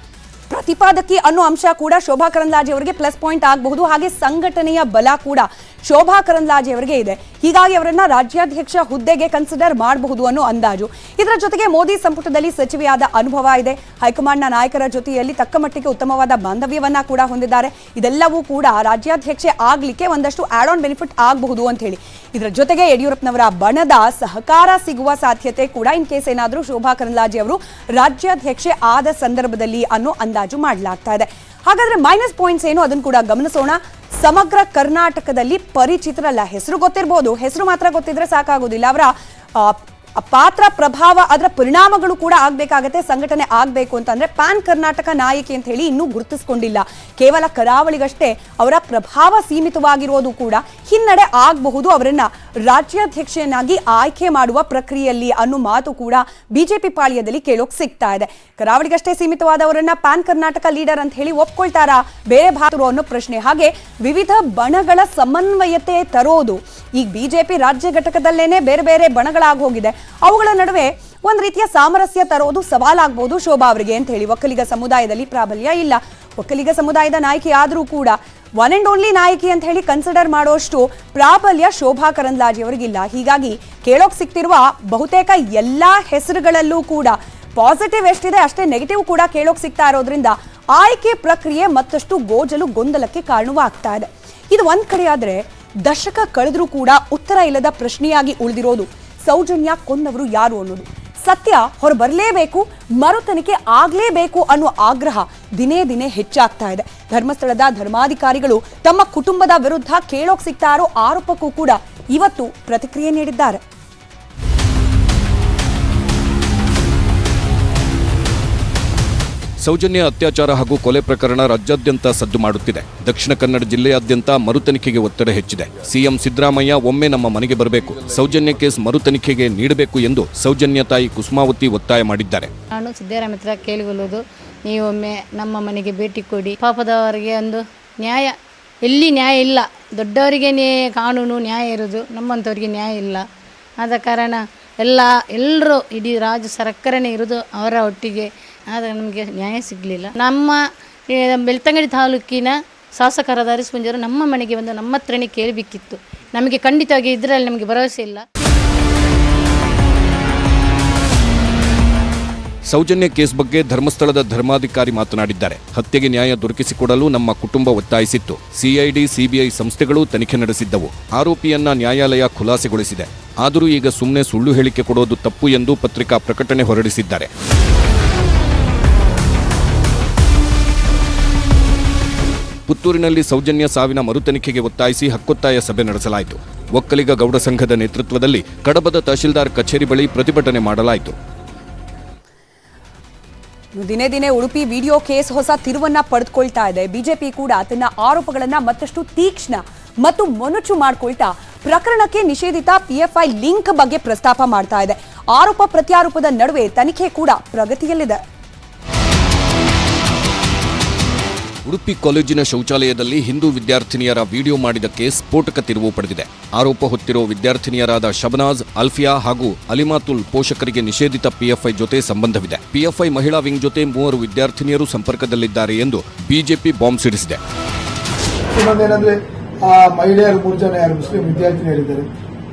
ಪ್ರತಿಪಾದಕಿ ಅನ್ನೋ ಅಂಶ ಕೂಡ ಶೋಭಾ ಕರಂದ್ಲಾಜೆ ಅವರಿಗೆ ಪ್ಲಸ್ ಪಾಯಿಂಟ್ ಆಗಬಹುದು. ಹಾಗೆ ಸಂಘಟನೆಯ ಬಲ ಕೂಡ ಶೋಭಾ ಕರಂದ್ಲಾಜೆ ಅವರಿಗೆ ಇದೆ. ಹೀಗಾಗಿ ಅವರನ್ನ ರಾಜ್ಯಾಧ್ಯಕ್ಷ ಹುದ್ದೆಗೆ ಕನ್ಸಿಡರ್ ಮಾಡಬಹುದು ಅನ್ನೋ ಅಂದಾಜು. ಇದರ ಜೊತೆಗೆ ಮೋದಿ ಸಂಪುಟದಲ್ಲಿ ಸಚಿವೆಯಾದ ಅನುಭವ ಇದೆ. ಹೈಕಮಾಂಡ್ನ ನಾಯಕರ ಜೊತೆಯಲ್ಲಿ ತಕ್ಕ ಮಟ್ಟಿಗೆ ಉತ್ತಮವಾದ ಬಾಂಧವ್ಯವನ್ನ ಕೂಡ ಹೊಂದಿದ್ದಾರೆ. ಇದೆಲ್ಲವೂ ಕೂಡ ರಾಜ್ಯಾಧ್ಯಕ್ಷೆ ಆಗ್ಲಿಕ್ಕೆ ಒಂದಷ್ಟು ಆಡ್ ಆನ್ ಬೆನಿಫಿಟ್ ಆಗಬಹುದು ಅಂತ ಹೇಳಿ. ಇದರ ಜೊತೆಗೆ ಯಡಿಯೂರಪ್ಪನವರ ಬಣದ ಸಹಕಾರ ಸಿಗುವ ಸಾಧ್ಯತೆ ಕೂಡ ಇನ್ ಕೇಸ್ ಏನಾದರೂ ಶೋಭಾ ಕರಂದ್ಲಾಜೆ ಅವರು ರಾಜ್ಯಾಧ್ಯಕ್ಷೆ ಆದ ಸಂದರ್ಭದಲ್ಲಿ ಅನ್ನೋ ಅಂದಾಜು ಮಾಡಲಾಗ್ತಾ ಇದೆ. ಹಾಗಾದ್ರೆ ಮೈನಸ್ ಪಾಯಿಂಟ್ಸ್ ಏನು ಅದನ್ನು ಕೂಡ ಗಮನಿಸೋಣ. ಸಮಗ್ರ ಕರ್ನಾಟಕದಲ್ಲಿ ಪರಿಚಿತರಲ್ಲ, ಹೆಸರು ಗೊತ್ತಿರಬಹುದು, ಹೆಸರು ಮಾತ್ರ ಗೊತ್ತಿದ್ರೆ ಸಾಕಾಗೋದಿಲ್ಲ. ಅವರ ಪಾತ್ರ ಪ್ರಭಾವ, ಅದರ ಪರಿಣಾಮಗಳು ಕೂಡ ಆಗ್ಬೇಕಾಗತ್ತೆ. ಸಂಘಟನೆ ಆಗ್ಬೇಕು ಅಂತಂದ್ರೆ ಪ್ಯಾನ್ ಕರ್ನಾಟಕ ನಾಯಕಿ ಅಂತ ಹೇಳಿ ಇನ್ನೂ ಗುರುತಿಸಿಕೊಂಡಿಲ್ಲ. ಕೇವಲ ಕರಾವಳಿಗಷ್ಟೇ ಅವರ ಪ್ರಭಾವ ಸೀಮಿತವಾಗಿರೋದು ಕೂಡ ಹಿನ್ನಡೆ ಆಗಬಹುದು ಅವರನ್ನ ರಾಜ್ಯಾಧ್ಯಕ್ಷೆಯನ್ನಾಗಿ ಆಯ್ಕೆ ಮಾಡುವ ಪ್ರಕ್ರಿಯೆಯಲ್ಲಿ ಅನ್ನೋ ಮಾತು ಕೂಡ ಬಿಜೆಪಿ ಪಾಳ್ಯದಲ್ಲಿ ಕೇಳೋಕ್ ಸಿಗ್ತಾ ಇದೆ. ಕರಾವಳಿಗಷ್ಟೇ ಸೀಮಿತವಾದವರನ್ನ ಪ್ಯಾನ್ ಕರ್ನಾಟಕ ಲೀಡರ್ ಅಂತ ಹೇಳಿ ಒಪ್ಕೊಳ್ತಾರಾ ಬೇರೆ ಭಾಗರು ಅನ್ನೋ ಪ್ರಶ್ನೆ. ಹಾಗೆ ವಿವಿಧ ಬಣಗಳ ಸಮನ್ವಯತೆ ತರೋದು, ಈಗ ಬಿಜೆಪಿ ರಾಜ್ಯ ಘಟಕದಲ್ಲೇನೆ ಬೇರೆ ಬೇರೆ ಬಣಗಳಾಗಿ ಹೋಗಿದೆ, ಅವುಗಳ ನಡುವೆ ಒಂದ್ ರೀತಿಯ ಸಾಮರಸ್ಯ ತರೋದು ಸವಾಲಾಗಬಹುದು ಶೋಭಾ ಅವರಿಗೆ ಅಂತ ಹೇಳಿ. ಒಕ್ಕಲಿಗ ಸಮುದಾಯದಲ್ಲಿ ಪ್ರಾಬಲ್ಯ ಇಲ್ಲ. ಒಕ್ಕಲಿಗ ಸಮುದಾಯದ ನಾಯಕಿ ಆದ್ರೂ ಕೂಡ ಒನ್ ಅಂಡ್ ಓನ್ಲಿ ನಾಯಕಿ ಅಂತ ಹೇಳಿ ಕನ್ಸಿಡರ್ ಮಾಡೋಷ್ಟು ಪ್ರಾಬಲ್ಯ ಶೋಭಾ ಕರಂದ್ಲಾಜೆ ಅವರಿಗಿಲ್ಲ. ಹೀಗಾಗಿ ಕೇಳೋಕ್ ಸಿಗ್ತಿರುವ ಬಹುತೇಕ ಎಲ್ಲಾ ಹೆಸರುಗಳಲ್ಲೂ ಕೂಡ ಪಾಸಿಟಿವ್ ಎಷ್ಟಿದೆ ಅಷ್ಟೇ ನೆಗೆಟಿವ್ ಕೂಡ ಕೇಳೋಕ್ ಸಿಗ್ತಾ ಇರೋದ್ರಿಂದ ಆಯ್ಕೆ ಪ್ರಕ್ರಿಯೆ ಮತ್ತಷ್ಟು ಗೊಂದಲಕ್ಕೆ ಕಾರಣವಾಗ್ತಾ ಇದೆ. ಇದು ಒಂದ್ ಕಡೆ ಆದ್ರೆ, ದಶಕ ಕಳೆದ್ರೂ ಕೂಡ ಉತ್ತರ ಇಲ್ಲದ ಪ್ರಶ್ನೆಯಾಗಿ ಉಳಿದಿರೋದು ಸೌಜನ್ಯ ಕೊಂದವರು ಯಾರು ಅನ್ನೋದು. ಸತ್ಯ ಹೊರಬರಲೇಬೇಕು, ಮರುತನಿಖೆ ಆಗ್ಲೇಬೇಕು ಅನ್ನೋ ಆಗ್ರಹ ದಿನೇ ದಿನೇ ಹೆಚ್ಚಾಗ್ತಾ ಇದೆ. ಧರ್ಮಸ್ಥಳದ ಧರ್ಮಾಧಿಕಾರಿಗಳು ತಮ್ಮ ಕುಟುಂಬದ ವಿರುದ್ಧ ಕೇಳೋಕ್ ಸಿಗ್ತಾ ಇರೋ ಆರೋಪಕ್ಕೂ ಕೂಡ ಇವತ್ತು ಪ್ರತಿಕ್ರಿಯೆ ನೀಡಿದ್ದಾರೆ. ಸೌಜನ್ಯ ಅತ್ಯಾಚಾರ ಹಾಗೂ ಕೊಲೆ ಪ್ರಕರಣ ರಾಜ್ಯಾದ್ಯಂತ ಸದ್ದು ಮಾಡುತ್ತಿದೆ. ದಕ್ಷಿಣ ಕನ್ನಡ ಜಿಲ್ಲೆಯಾದ್ಯಂತ ಮರುತನಿಖೆಗೆ ಒತ್ತಡ ಹೆಚ್ಚಿದೆ. ಸಿಎಂ ಸಿದ್ದರಾಮಯ್ಯ ಒಮ್ಮೆ ನಮ್ಮ ಮನೆಗೆ ಬರಬೇಕು, ಸೌಜನ್ಯ ಕೇಸ್ ಮರುತನಿಖೆಗೆ ನೀಡಬೇಕು ಎಂದು ಸೌಜನ್ಯ ತಾಯಿ ಕುಸುಮಾವತಿ ಒತ್ತಾಯ ಮಾಡಿದ್ದಾರೆ. ನಾನು ಸಿದ್ದರಾಮಯ್ಯ ಹತ್ರ ಕೇಳಿಕೊಳ್ಳುವುದು, ನೀವೊಮ್ಮೆ ನಮ್ಮ ಮನೆಗೆ ಭೇಟಿ ಕೊಡಿ. ಪಾಪದವರಿಗೆ ಒಂದು ನ್ಯಾಯ, ಎಲ್ಲಿ ನ್ಯಾಯ ಇಲ್ಲ. ದೊಡ್ಡವರಿಗೆ ಕಾನೂನು ನ್ಯಾಯ ಇರೋದು, ನಮ್ಮಂಥವ್ರಿಗೆ ನ್ಯಾಯ ಇಲ್ಲ. ಆದ ಕಾರಣ ಎಲ್ಲರೂ ಇಡೀ ರಾಜ್ಯ ಸರ್ಕಾರನೇ ಇರೋದು ಅವರ ಒಟ್ಟಿಗೆ. ಆದರೆ ನಮಗೆ ನ್ಯಾಯ ಸಿಗಲಿಲ್ಲ. ನಮ್ಮ ಬೆಳ್ತಂಗಡಿ ತಾಲೂಕಿನ ಶಾಸಕರಾದ ಹರೀಶ್ ಪೂಂಜಾರು ನಮ್ಮ ಮನೆಗೆ ಬಂದು ನಮ್ಮ ಹತ್ರನೇ ಕೇಳಬೇಕಿತ್ತು. ನಮಗೆ ಖಂಡಿತವಾಗಿ ಇದರಲ್ಲಿ ನಮಗೆ ಭರವಸೆ ಇಲ್ಲ. ಸೌಜನ್ಯ ಕೇಸ್ ಬಗ್ಗೆ ಧರ್ಮಸ್ಥಳದ ಧರ್ಮಾಧಿಕಾರಿ ಮಾತನಾಡಿದ್ದಾರೆ. ಹತ್ಯೆಗೆ ನ್ಯಾಯ ದೊರಕಿಸಿಕೊಡಲು ನಮ್ಮ ಕುಟುಂಬ ಒತ್ತಾಯಿಸಿತ್ತು. ಸಿಐಡಿ, ಸಿಬಿಐ ಸಂಸ್ಥೆಗಳು ತನಿಖೆ ನಡೆಸಿದ್ದವು. ಆರೋಪಿಯನ್ನ ನ್ಯಾಯಾಲಯ ಖುಲಾಸೆಗೊಳಿಸಿದೆ. ಆದರೂ ಈಗ ಸುಮ್ಮನೆ ಸುಳ್ಳು ಹೇಳಿಕೆ ಕೊಡೋದು ತಪ್ಪು ಎಂದು ಪತ್ರಿಕಾ ಪ್ರಕಟಣೆ ಹೊರಡಿಸಿದ್ದಾರೆ. ಪುತ್ತೂರಿನಲ್ಲಿ ಸೌಜನ್ಯ ಸಾವಿನ ಮರುತನಿಖೆಗೆ ಒತ್ತಾಯಿಸಿ ಹಕ್ಕೊತ್ತಾಯ ಸಭೆ ನಡೆಸಲಾಯಿತು. ಒಕ್ಕಲಿಗ ಗೌಡ ಸಂಘದ ನೇತೃತ್ವದಲ್ಲಿ ಕಡಬದ ತಹಶೀಲ್ದಾರ್ ಕಚೇರಿ ಬಳಿ ಪ್ರತಿಭಟನೆ ಮಾಡಲಾಯಿತು. ದಿನೇ ದಿನೇ ಉಡುಪಿ ವಿಡಿಯೋ ಕೇಸ್ ಹೊಸ ತಿರುವನ್ನ ಪಡೆದುಕೊಳ್ತಾ ಇದೆ. ಬಿಜೆಪಿ ಕೂಡ ತನ್ನ ಆರೋಪಗಳನ್ನ ಮತ್ತಷ್ಟು ತೀಕ್ಷ್ಣ ಮತ್ತು ಮೊನಚು ಮಾಡಿಕೊಳ್ತಾ ಪ್ರಕರಣಕ್ಕೆ ನಿಷೇಧಿತ ಪಿಎಫ್ಐ ಲಿಂಕ್ ಬಗ್ಗೆ ಪ್ರಸ್ತಾಪ ಮಾಡ್ತಾ ಇದೆ. ಆರೋಪ ಪ್ರತ್ಯಾರೋಪದ ನಡುವೆ ತನಿಖೆ ಕೂಡ ಪ್ರಗತಿಯಲ್ಲಿದೆ. ಉಡುಪಿ ಕಾಲೇಜಿನ ಶೌಚಾಲಯದಲ್ಲಿ ಹಿಂದೂ ವಿದ್ಯಾರ್ಥಿನಿಯರ ವಿಡಿಯೋ ಮಾಡಿದ ಕೇಸ್ ಸ್ಫೋಟಕ ತಿರುವು ಪಡೆದಿದೆ. ಆರೋಪ ಹೊತ್ತಿರೋ ವಿದ್ಯಾರ್ಥಿನಿಯರಾದ ಶಬನಾಜ್, ಅಲ್ಫಿಯಾ ಹಾಗೂ ಅಲಿಮಾತುಲ್ ಪೋಷಕರಿಗೆ ನಿಷೇಧಿತ ಪಿಎಫ್ಐ ಜೊತೆ ಸಂಬಂಧವಿದೆ. ಪಿಎಫ್ಐ ಮಹಿಳಾ ವಿಂಗ್ ಜೊತೆ 3 ವಿದ್ಯಾರ್ಥಿನಿಯರು ಸಂಪರ್ಕದಲ್ಲಿದ್ದಾರೆ ಎಂದು ಬಿಜೆಪಿ ಬಾಂಬ್ ಸಿಡಿಸಿದೆ. ಇನ್ನೊಂದೇನಂದ್ರೆ ಆ ಮಹಿಳೆಯರು 3 ಜನ ಯಾರು ಮುಸ್ಲಿಂ ವಿದ್ಯಾರ್ಥಿನಿಯರಿದ್ದಾರೆ,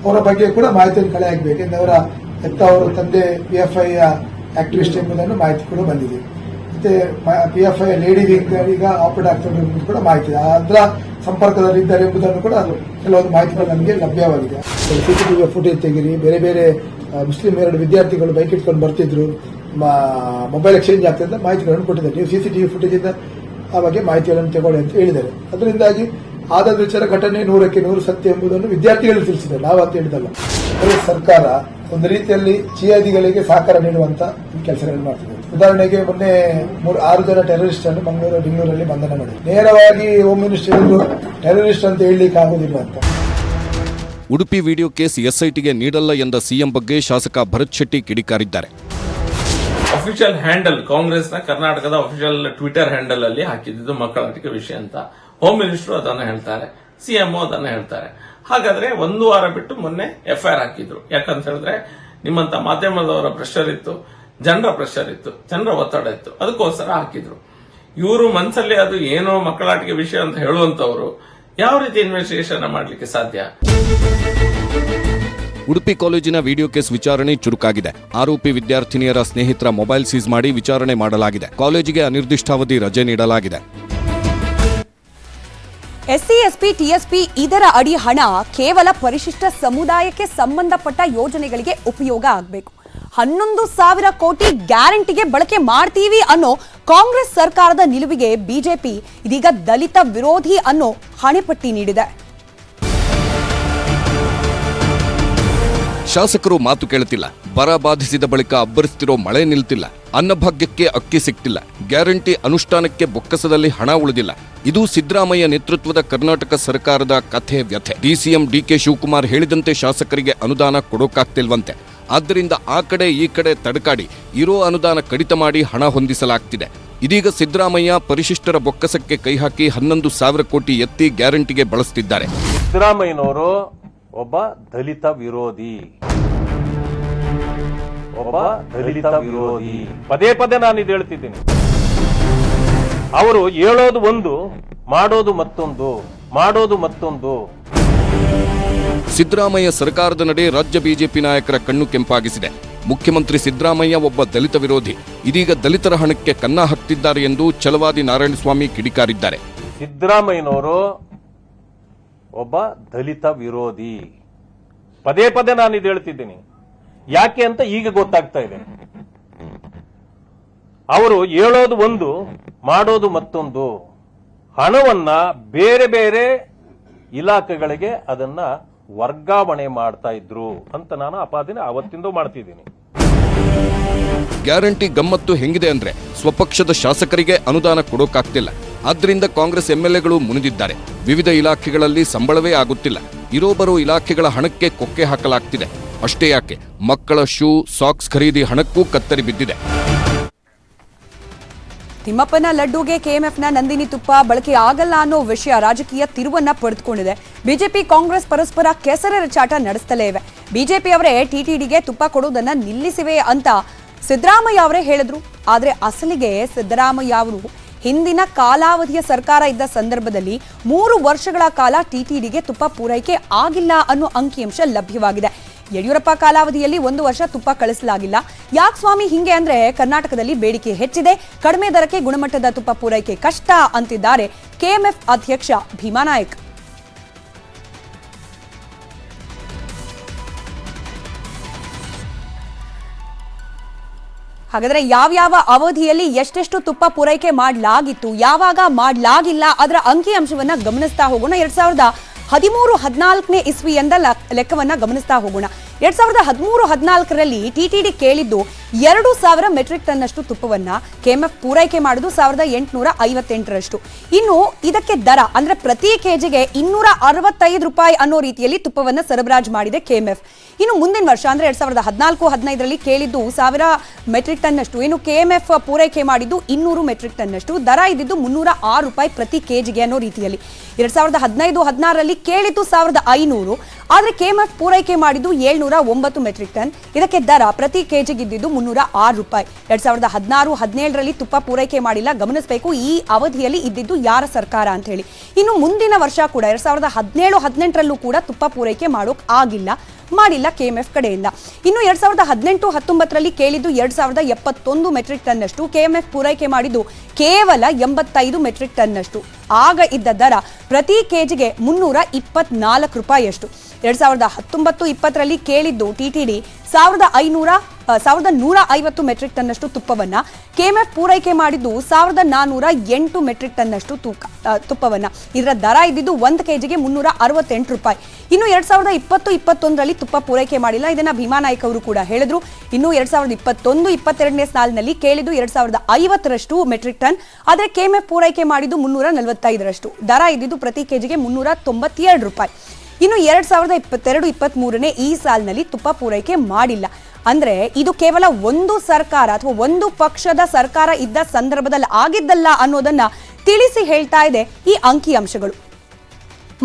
ಅವರ ಬಗ್ಗೆ ಕೂಡ ಮಾಹಿತಿಯನ್ನು ಕಲೆ ಹಾಕಬೇಕು. ಅವರ ಅವರ ತಂದೆ ಪಿಎಫ್ಐ ಆಕ್ಟಿವಿಸ್ಟ್ ಎಂಬುದನ್ನು ಮಾಹಿತಿ ಕೂಡ ಬಂದಿದೆ. ಮತ್ತೆ ಪಿಎಫ್ಐ ಲೇಡಿ ವಿಂಗ್ ಈಗ ಆಪರೇಟ್ ಆಗ್ತದೆ ಎಂಬುದು ಕೂಡ ಮಾಹಿತಿ ಇದೆ. ಅದರ ಸಂಪರ್ಕದಲ್ಲಿದ್ದಾರೆ ಎಂಬುದನ್ನು ಕೂಡ ಕೆಲವೊಂದು ಮಾಹಿತಿಗಳು ನಮಗೆ ಲಭ್ಯವಾಗಿದೆ. ಸಿಸಿಟಿವಿ ಫುಟೇಜ್ ತೆಗಿರಿ, ಬೇರೆ ಬೇರೆ ಮುಸ್ಲಿಂ 2 ವಿದ್ಯಾರ್ಥಿಗಳು ಬೈಕ್ ಇಟ್ಕೊಂಡು ಬರ್ತಿದ್ರು, ಮೊಬೈಲ್ ಎಕ್ಸ್ಚೇಂಜ್ ಆಗ್ತದೆ ಮಾಹಿತಿಗಳನ್ನು ಕೊಟ್ಟಿದ್ದಾರೆ. ನೀವು ಸಿಸಿಟಿವಿ ಫುಟೇಜ್ ಇಂದ ಆ ಬಗ್ಗೆ ಮಾಹಿತಿಗಳನ್ನು ತಗೊಳ್ಳಿ ಅಂತ ಹೇಳಿದ್ದಾರೆ. ಅದರಿಂದಾಗಿ ಆದ ವಿಚಾರ ಘಟನೆ 100ಕ್ಕೆ 100 ಸತ್ಯ ಎಂಬುದನ್ನು ವಿದ್ಯಾರ್ಥಿಗಳು ತಿಳಿಸಿದ್ದಾರೆ, ನಾವಂತ ಹೇಳಿದಲ್ಲ. ಸರ್ಕಾರ ಒಂದು ರೀತಿಯಲ್ಲಿ ಜಿಹಾದಿಗಳಿಗೆ ಸಹಕಾರ ನೀಡುವಂತ ಕೆಲಸಗಳನ್ನು ಮಾಡ್ತಿದೆ. ಉದಾಹರಣೆಗೆ ಮೊನ್ನೆ 6 ಜನ ಟೆರರಿಸ್ಟ್ ಅನ್ನು ಬೆಂಗಳೂರಲ್ಲಿ ಬಂಧನ ಮಾಡಿದೆ. ನೇರವಾಗಿ ಹೋಮ್ ಮಿನಿಸ್ಟರ್ ಟೆರರಿಸ್ಟ್ ಅಂತ ಹೇಳಲಿಕ್ಕೆ ಆಗುದಿಲ್ಲ ಅಂತ. ಉಡುಪಿ ವಿಡಿಯೋ ಕೇಸ್ ಎಸ್ಐಟಿಗೆ ನೀಡಲ್ಲ ಎಂದ ಸಿಎಂ ಬಗ್ಗೆ ಶಾಸಕ ಭರತ್ ಶೆಟ್ಟಿ ಕಿಡಿಕಾರಿದ್ದಾರೆ. ಅಫಿಷಿಯಲ್ ಹ್ಯಾಂಡಲ್ ಕಾಂಗ್ರೆಸ್ನ ಕರ್ನಾಟಕದ ಅಫಿಷಿಯಲ್ ಟ್ವಿಟರ್ ಹ್ಯಾಂಡಲ್ ಅಲ್ಲಿ ಹಾಕಿದ್ದು ಮಕ್ಕಳಾಟಿಕೆ ವಿಷಯ ಅಂತ ಹೋಮ್ ಮಿನಿಸ್ಟರ್ ಅದನ್ನ ಹೇಳ್ತಾರೆ, ಸಿಎಂ ಅದನ್ನ ಹೇಳ್ತಾರೆ. ಹಾಗಾದ್ರೆ 1 ವಾರ ಬಿಟ್ಟು ಮೊನ್ನೆ ಎಫ್ಐಆರ್ ಹಾಕಿದ್ರು. ಯಾಕಂತ ಹೇಳಿದ್ರೆ ನಿಮ್ಮಂತ ಮಾಧ್ಯಮದವರ ಪ್ರೆಷರ್ ಇತ್ತು, ಜನರ ಪ್ರೆಷರ್ ಇತ್ತು, ಜನರ ಒತ್ತಡ ಇತ್ತು, ಅದಕ್ಕೋಸ್ಕರ ಹಾಕಿದ್ರು. ಇವರು ಮನಸ್ಸಲ್ಲಿ ಅದು ಏನೋ ಮಕ್ಕಳಾಟಿಕೆ ವಿಷಯ ಅಂತ ಹೇಳುವಂತವರು ಯಾವ ರೀತಿ ಇನ್ವೆಸ್ಟಿಗೇಷನ್ ಮಾಡಲಿಕ್ಕೆ ಸಾಧ್ಯ? ಉಡುಪಿ ಕಾಲೇಜಿನ ವಿಡಿಯೋ ಕೇಸ್ ವಿಚಾರಣೆ ಚುರುಕಾಗಿದೆ. ಆರೋಪಿ ವಿದ್ಯಾರ್ಥಿನಿಯರ ಸ್ನೇಹಿತರ ಮೊಬೈಲ್ ಸೀಸ್ ಮಾಡಿ ವಿಚಾರಣೆ ಮಾಡಲಾಗಿದೆ. ಕಾಲೇಜಿಗೆ ಅನಿರ್ದಿಷ್ಟಾವಧಿ ರಜೆ ನೀಡಲಾಗಿದೆ. ಎಸ್ಸಿ, ಎಸ್ಪಿ, ಟಿಎಸ್ಪಿ ಇದರ ಅಡಿ ಹಣ ಕೇವಲ ಪರಿಶಿಷ್ಟ ಸಮುದಾಯಕ್ಕೆ ಸಂಬಂಧಪಟ್ಟ ಯೋಜನೆಗಳಿಗೆ ಉಪಯೋಗ ಆಗಬೇಕು. 11,000 ಕೋಟಿ ಗ್ಯಾರಂಟಿಗೆ ಬಳಕೆ ಮಾಡ್ತೀವಿ ಅನ್ನೋ ಕಾಂಗ್ರೆಸ್ ಸರ್ಕಾರದ ನಿಲುವಿಗೆ ಬಿಜೆಪಿ ಇದೀಗ ದಲಿತ ವಿರೋಧಿ ಅನ್ನೋ ಹಣೆಪಟ್ಟಿ ನೀಡಿದೆ. ಶಾಸಕರು ಮಾತು ಕೇಳುತ್ತಿಲ್ಲ. ಬರ ಬಾಧಿಸಿದ ಬಳಿಕ ಅಬ್ಬರಿಸುತ್ತಿರೋ ಮಳೆ ನಿಲ್ತಿಲ್ಲ. ಅನ್ನಭಾಗ್ಯಕ್ಕೆ ಅಕ್ಕಿ ಸಿಗ್ತಿಲ್ಲ. ಗ್ಯಾರಂಟಿ ಅನುಷ್ಠಾನಕ್ಕೆ ಬೊಕ್ಕಸದಲ್ಲಿ ಹಣ ಉಳಿದಿಲ್ಲ. ಇದು ಸಿದ್ದರಾಮಯ್ಯ ನೇತೃತ್ವದ ಕರ್ನಾಟಕ ಸರ್ಕಾರದ ಕಥೆ ವ್ಯಥೆ. ಡಿಸಿಎಂ ಡಿಕೆ ಶಿವಕುಮಾರ್ ಹೇಳಿದಂತೆ ಶಾಸಕರಿಗೆ ಅನುದಾನ ಕೊಡೋಕಾಗ್ತಿಲ್ವಂತೆ. ಆದ್ದರಿಂದ ಆ ಕಡೆ ಈ ಕಡೆ ತಡಕಾಡಿ ಇರೋ ಅನುದಾನ ಕಡಿತ ಮಾಡಿ ಹಣ ಹೊಂದಿಸಲಾಗ್ತಿದೆ. ಇದೀಗ ಸಿದ್ದರಾಮಯ್ಯ ಪರಿಶಿಷ್ಟರ ಬೊಕ್ಕಸಕ್ಕೆ ಕೈ ಹಾಕಿ 11,000 ಕೋಟಿ ಎತ್ತಿ ಗ್ಯಾರಂಟಿಗೆ ಬಳಸುತ್ತಿದ್ದಾರೆ. ಸಿದ್ದರಾಮಯ್ಯನವರು ಒಬ್ಬ ದಲಿತ ವಿರೋಧಿ, ಪದೇ ಪದೇ ನಾನು ಇದು ಹೇಳ್ತಿದ್ದೀನಿ. ಅವರು ಹೇಳೋದು ಒಂದು, ಮಾಡೋದು ಮತ್ತೊಂದು. ಸಿದ್ದರಾಮಯ್ಯ ಸರ್ಕಾರದ ನಡೆ ರಾಜ್ಯ ಬಿಜೆಪಿ ನಾಯಕರ ಕಣ್ಣು ಕೆಂಪಾಗಿಸಿದೆ. ಮುಖ್ಯಮಂತ್ರಿ ಸಿದ್ದರಾಮಯ್ಯ ಒಬ್ಬ ದಲಿತ ವಿರೋಧಿ, ಇದೀಗ ದಲಿತರ ಹಣಕ್ಕೆ ಕನ್ನ ಹಾಕ್ತಿದ್ದಾರೆ ಎಂದು ಛಲವಾದಿ ನಾರಾಯಣಸ್ವಾಮಿ ಕಿಡಿಕಾರಿದ್ದಾರೆ. ಸಿದ್ದರಾಮಯ್ಯನವರು ಒಬ್ಬ ದಲಿತ ವಿರೋಧಿ, ಪದೇ ಪದೇ ನಾನು ಇದು ಹೇಳ್ತಿದ್ದೀನಿ. ಯಾಕೆ ಅಂತ ಈಗ ಗೊತ್ತಾಗ್ತಾ ಇದೆ. ಅವರು ಹೇಳೋದು ಒಂದು, ಮಾಡೋದು ಮತ್ತೊಂದು. ಹಣವನ್ನ ಬೇರೆ ಬೇರೆ ಇಲಾಖೆಗಳಿಗೆ ಅದನ್ನ ವರ್ಗಾವಣೆ ಮಾಡ್ತಾ ಇದ್ರು ಅಂತ ನಾನು ಆಪಾದನೆ ಅವತ್ತಿಂದ ಮಾಡ್ತಿದ್ದೀನಿ. ಗ್ಯಾರಂಟಿ ಗಮ್ಮತ್ತು ಹೆಂಗಿದೆ ಅಂದ್ರೆ ಸ್ವಪಕ್ಷದ ಶಾಸಕರಿಗೆ ಅನುದಾನ ಕೊಡೋಕಾಗ್ತಿಲ್ಲ. ಆದ್ದರಿಂದ ಕಾಂಗ್ರೆಸ್ ಎಂಎಲ್ಎಗಳು ಮುನಿದಿದ್ದಾರೆ. ವಿವಿಧ ಇಲಾಖೆಗಳಲ್ಲಿ ಸಂಬಳವೇ ಆಗುತ್ತಿಲ್ಲ. ಇರೋಬರೋ ಇಲಾಖೆಗಳ ಹಣಕ್ಕೆ ಕೊಕ್ಕೆ ಹಾಕಲಾಗ್ತಿದೆ. ಅಷ್ಟೇ ಯಾಕೆ, ಮಕ್ಕಳ ಶೂ, ಸಾಕ್ಸ್ ಖರೀದಿ ಹಣಕ್ಕೂ ಕತ್ತರಿ ಬಿದ್ದಿದೆ. ತಿಮ್ಮಪ್ಪನ ಲಡ್ಡುಗೆ ಕೆಎಂಎಫ್ನ ನಂದಿನಿ ತುಪ್ಪ ಬಳಕೆ ಆಗಲ್ಲ ಅನ್ನೋ ವಿಷಯ ರಾಜಕೀಯ ತಿರುವನ್ನ ಪಡೆದುಕೊಂಡಿದೆ. ಬಿಜೆಪಿ ಕಾಂಗ್ರೆಸ್ ಪರಸ್ಪರ ಕೆಸರೆರ ಚಾಟ ನಡೆಸ್ತಲೇ ಇವೆ. ಬಿಜೆಪಿ ಅವರೇ ಟಿಟಿಡಿಗೆ ತುಪ್ಪ ಕೊಡುವುದನ್ನ ನಿಲ್ಲಿಸಿವೆ ಅಂತ ಸಿದ್ದರಾಮಯ್ಯ ಅವರೇ ಹೇಳಿದ್ರು. ಆದ್ರೆ ಅಸಲಿಗೆ ಸಿದ್ದರಾಮಯ್ಯ ಅವರು ಹಿಂದಿನ ಕಾಲಾವಧಿಯ ಸರ್ಕಾರ ಇದ್ದ ಸಂದರ್ಭದಲ್ಲಿ 3 ವರ್ಷಗಳ ಕಾಲ ಟಿಟಿಡಿಗೆ ತುಪ್ಪ ಪೂರೈಕೆ ಆಗಿಲ್ಲ ಅನ್ನೋ ಅಂಕಿಅಂಶ ಲಭ್ಯವಾಗಿದೆ. ಯಡಿಯೂರಪ್ಪ ಕಾಲಾವಧಿಯಲ್ಲಿ 1 ವರ್ಷ ತುಪ್ಪ ಕಳಿಸಲಾಗಿಲ್ಲ. ಯಾಕೆ ಸ್ವಾಮಿ ಹಿಂಗೆ ಅಂದ್ರೆ ಕರ್ನಾಟಕದಲ್ಲಿ ಬೇಡಿಕೆ ಹೆಚ್ಚಿದೆ, ಕಡಿಮೆ ದರಕ್ಕೆ ಗುಣಮಟ್ಟದ ತುಪ್ಪ ಪೂರೈಕೆ ಕಷ್ಟ ಅಂತಿದ್ದಾರೆ ಕೆಎಂಎಫ್ ಅಧ್ಯಕ್ಷ ಭೀಮಾನಾಯಕ್. ಹಾಗಾದ್ರೆ ಯಾವ್ಯಾವ ಅವಧಿಯಲ್ಲಿ ಎಷ್ಟೆಷ್ಟು ತುಪ್ಪ ಪೂರೈಕೆ ಮಾಡಲಾಗಿತ್ತು, ಯಾವಾಗ ಮಾಡಲಾಗಿಲ್ಲ, ಅದರ ಅಂಕಿಅಂಶವನ್ನ ಗಮನಿಸ್ತಾ ಹೋಗೋಣ. 2013-14 ಇಸ್ವಿಯಿಂದ ಲೆಕ್ಕವನ್ನ ಗಮನಿಸ್ತಾ ಹೋಗೋಣ. 2013-14ರಲ್ಲಿ ಟಿಟಿಡಿ ಕೇಳಿದ್ದು 2000 ಮೆಟ್ರಿಕ್ ಟನ್ ಅಷ್ಟು ತುಪ್ಪವನ್ನ ಕೆಎಂಎಫ್ ಪೂರೈಕೆ ಮಾಡುದು 1858ರಷ್ಟು. ಇನ್ನು ಇದಕ್ಕೆ ದರ ಅಂದ್ರೆ ಪ್ರತಿ ಕೆಜಿಗೆ 265 ರೂಪಾಯಿ ಅನ್ನೋ ರೀತಿಯಲ್ಲಿ ತುಪ್ಪವನ್ನ ಸರಬರಾಜು ಮಾಡಿದೆ ಕೆಎಂಎಫ್. ಇನ್ನು ಮುಂದಿನ ವರ್ಷ ಅಂದ್ರೆ 2014-15ರಲ್ಲಿ ಕೇಳಿದ್ದು 1000 ಮೆಟ್ರಿಕ್ ಟನ್ ಅಷ್ಟು, ಇನ್ನು ಕೆಎಂಎಫ್ ಪೂರೈಕೆ ಮಾಡಿದ್ದು 200 ಮೆಟ್ರಿಕ್ ಟನ್ ಅಷ್ಟು. ದರ ಇದ್ದಿದ್ದು 306 ರೂಪಾಯಿ ಪ್ರತಿ ಕೆಜಿಗೆ ಅನ್ನೋ ರೀತಿಯಲ್ಲಿ. 2015-16ರಲ್ಲಿ ಕೇಳಿದ್ದು 1500, ಆದ್ರೆ ಕೆಎಂಎಫ್ ಪೂರೈಕೆ ಮಾಡಿದ್ದು 709 ಮೆಟ್ರಿಕ್ ಟನ್. ಇದಕ್ಕೆ ದರ ಪ್ರತಿ ಕೆಜಿಗೆ ಇದ್ದಿದ್ದು 306 ರೂಪಾಯಿ. 2016-17ರಲ್ಲಿ ತುಪ್ಪ ಪೂರೈಕೆ ಮಾಡಿಲ್ಲ. ಗಮನಿಸಬೇಕು ಈ ಅವಧಿಯಲ್ಲಿ ಇದ್ದಿದ್ದು ಯಾರ ಸರ್ಕಾರ ಅಂತ ಹೇಳಿ. ಇನ್ನು ಮುಂದಿನ ವರ್ಷ ಕೂಡ 2017-18ರಲ್ಲೂ ಕೂಡ ತುಪ್ಪ ಪೂರೈಕೆ ಮಾಡಿಲ್ಲ ಕೆಎಂಎಫ್ ಕಡೆಯಿಂದ. ಇನ್ನು 2018-19ರಲ್ಲಿ ಕೇಳಿದ್ದು 2071 ಮೆಟ್ರಿಕ್ ಟನ್ ಅಷ್ಟು, ಕೆಎಂಎಫ್ ಪೂರೈಕೆ ಮಾಡಿದ್ದು ಕೇವಲ 85 ಮೆಟ್ರಿಕ್ ಟನ್ ಅಷ್ಟು. ಆಗ ಇದ್ದ ದರ ಪ್ರತಿ ಕೆಜಿಗೆ 324 ರೂಪಾಯಿಯಷ್ಟು. 2019-20ರಲ್ಲಿ ಕೇಳಿದ್ದು ಟಿಟಿಡಿ 1150 ಮೆಟ್ರಿಕ್ ಟನ್ ಅಷ್ಟು ತುಪ್ಪವನ್ನ, ಕೆಎಂಎಫ್ ಪೂರೈಕೆ ಮಾಡಿದ್ದು 1408 ಮೆಟ್ರಿಕ್ ಟನ್ ಅಷ್ಟು ತುಪ್ಪವನ್ನ. ಇದರ ದರ ಇದ್ದಿದ್ದು 1 ಕೆಜಿಗೆ 368 ರೂಪಾಯಿ. ಇನ್ನು 2020-21ರಲ್ಲಿ ತುಪ್ಪ ಪೂರೈಕೆ ಮಾಡಿಲ್ಲ. ಇದನ್ನ ಭೀಮಾನಾಯಕ್ ಅವರು ಕೂಡ ಹೇಳಿದ್ರು. ಇನ್ನು 2021-22ನೇ ಸಾಲಿನಲ್ಲಿ ಕೇಳಿದ್ದು 2050ರಷ್ಟು ಮೆಟ್ರಿಕ್ ಟನ್, ಆದರೆ ಕೆಎಂಎಫ್ ಪೂರೈಕೆ ಮಾಡಿದ್ದು 345ರಷ್ಟು. ದರ ಇದ್ದಿದ್ದು ಪ್ರತಿ ಕೆಜಿಗೆ 392 ರೂಪಾಯಿ. ಇನ್ನು 2022-23ನೇ ಈ ಸಾಲಿನಲ್ಲಿ ತುಪ್ಪ ಪೂರೈಕೆ ಮಾಡಿಲ್ಲ. ಅಂದ್ರೆ ಇದು ಕೇವಲ ಒಂದು ಸರ್ಕಾರ ಅಥವಾ ಒಂದು ಪಕ್ಷದ ಸರ್ಕಾರ ಇದ್ದ ಸಂದರ್ಭದಲ್ಲಿ ಆಗಿದ್ದಲ್ಲ ಅನ್ನೋದನ್ನ ತಿಳಿಸಿ ಹೇಳ್ತಾ ಇದೆ ಈ ಅಂಕಿಅಂಶಗಳು.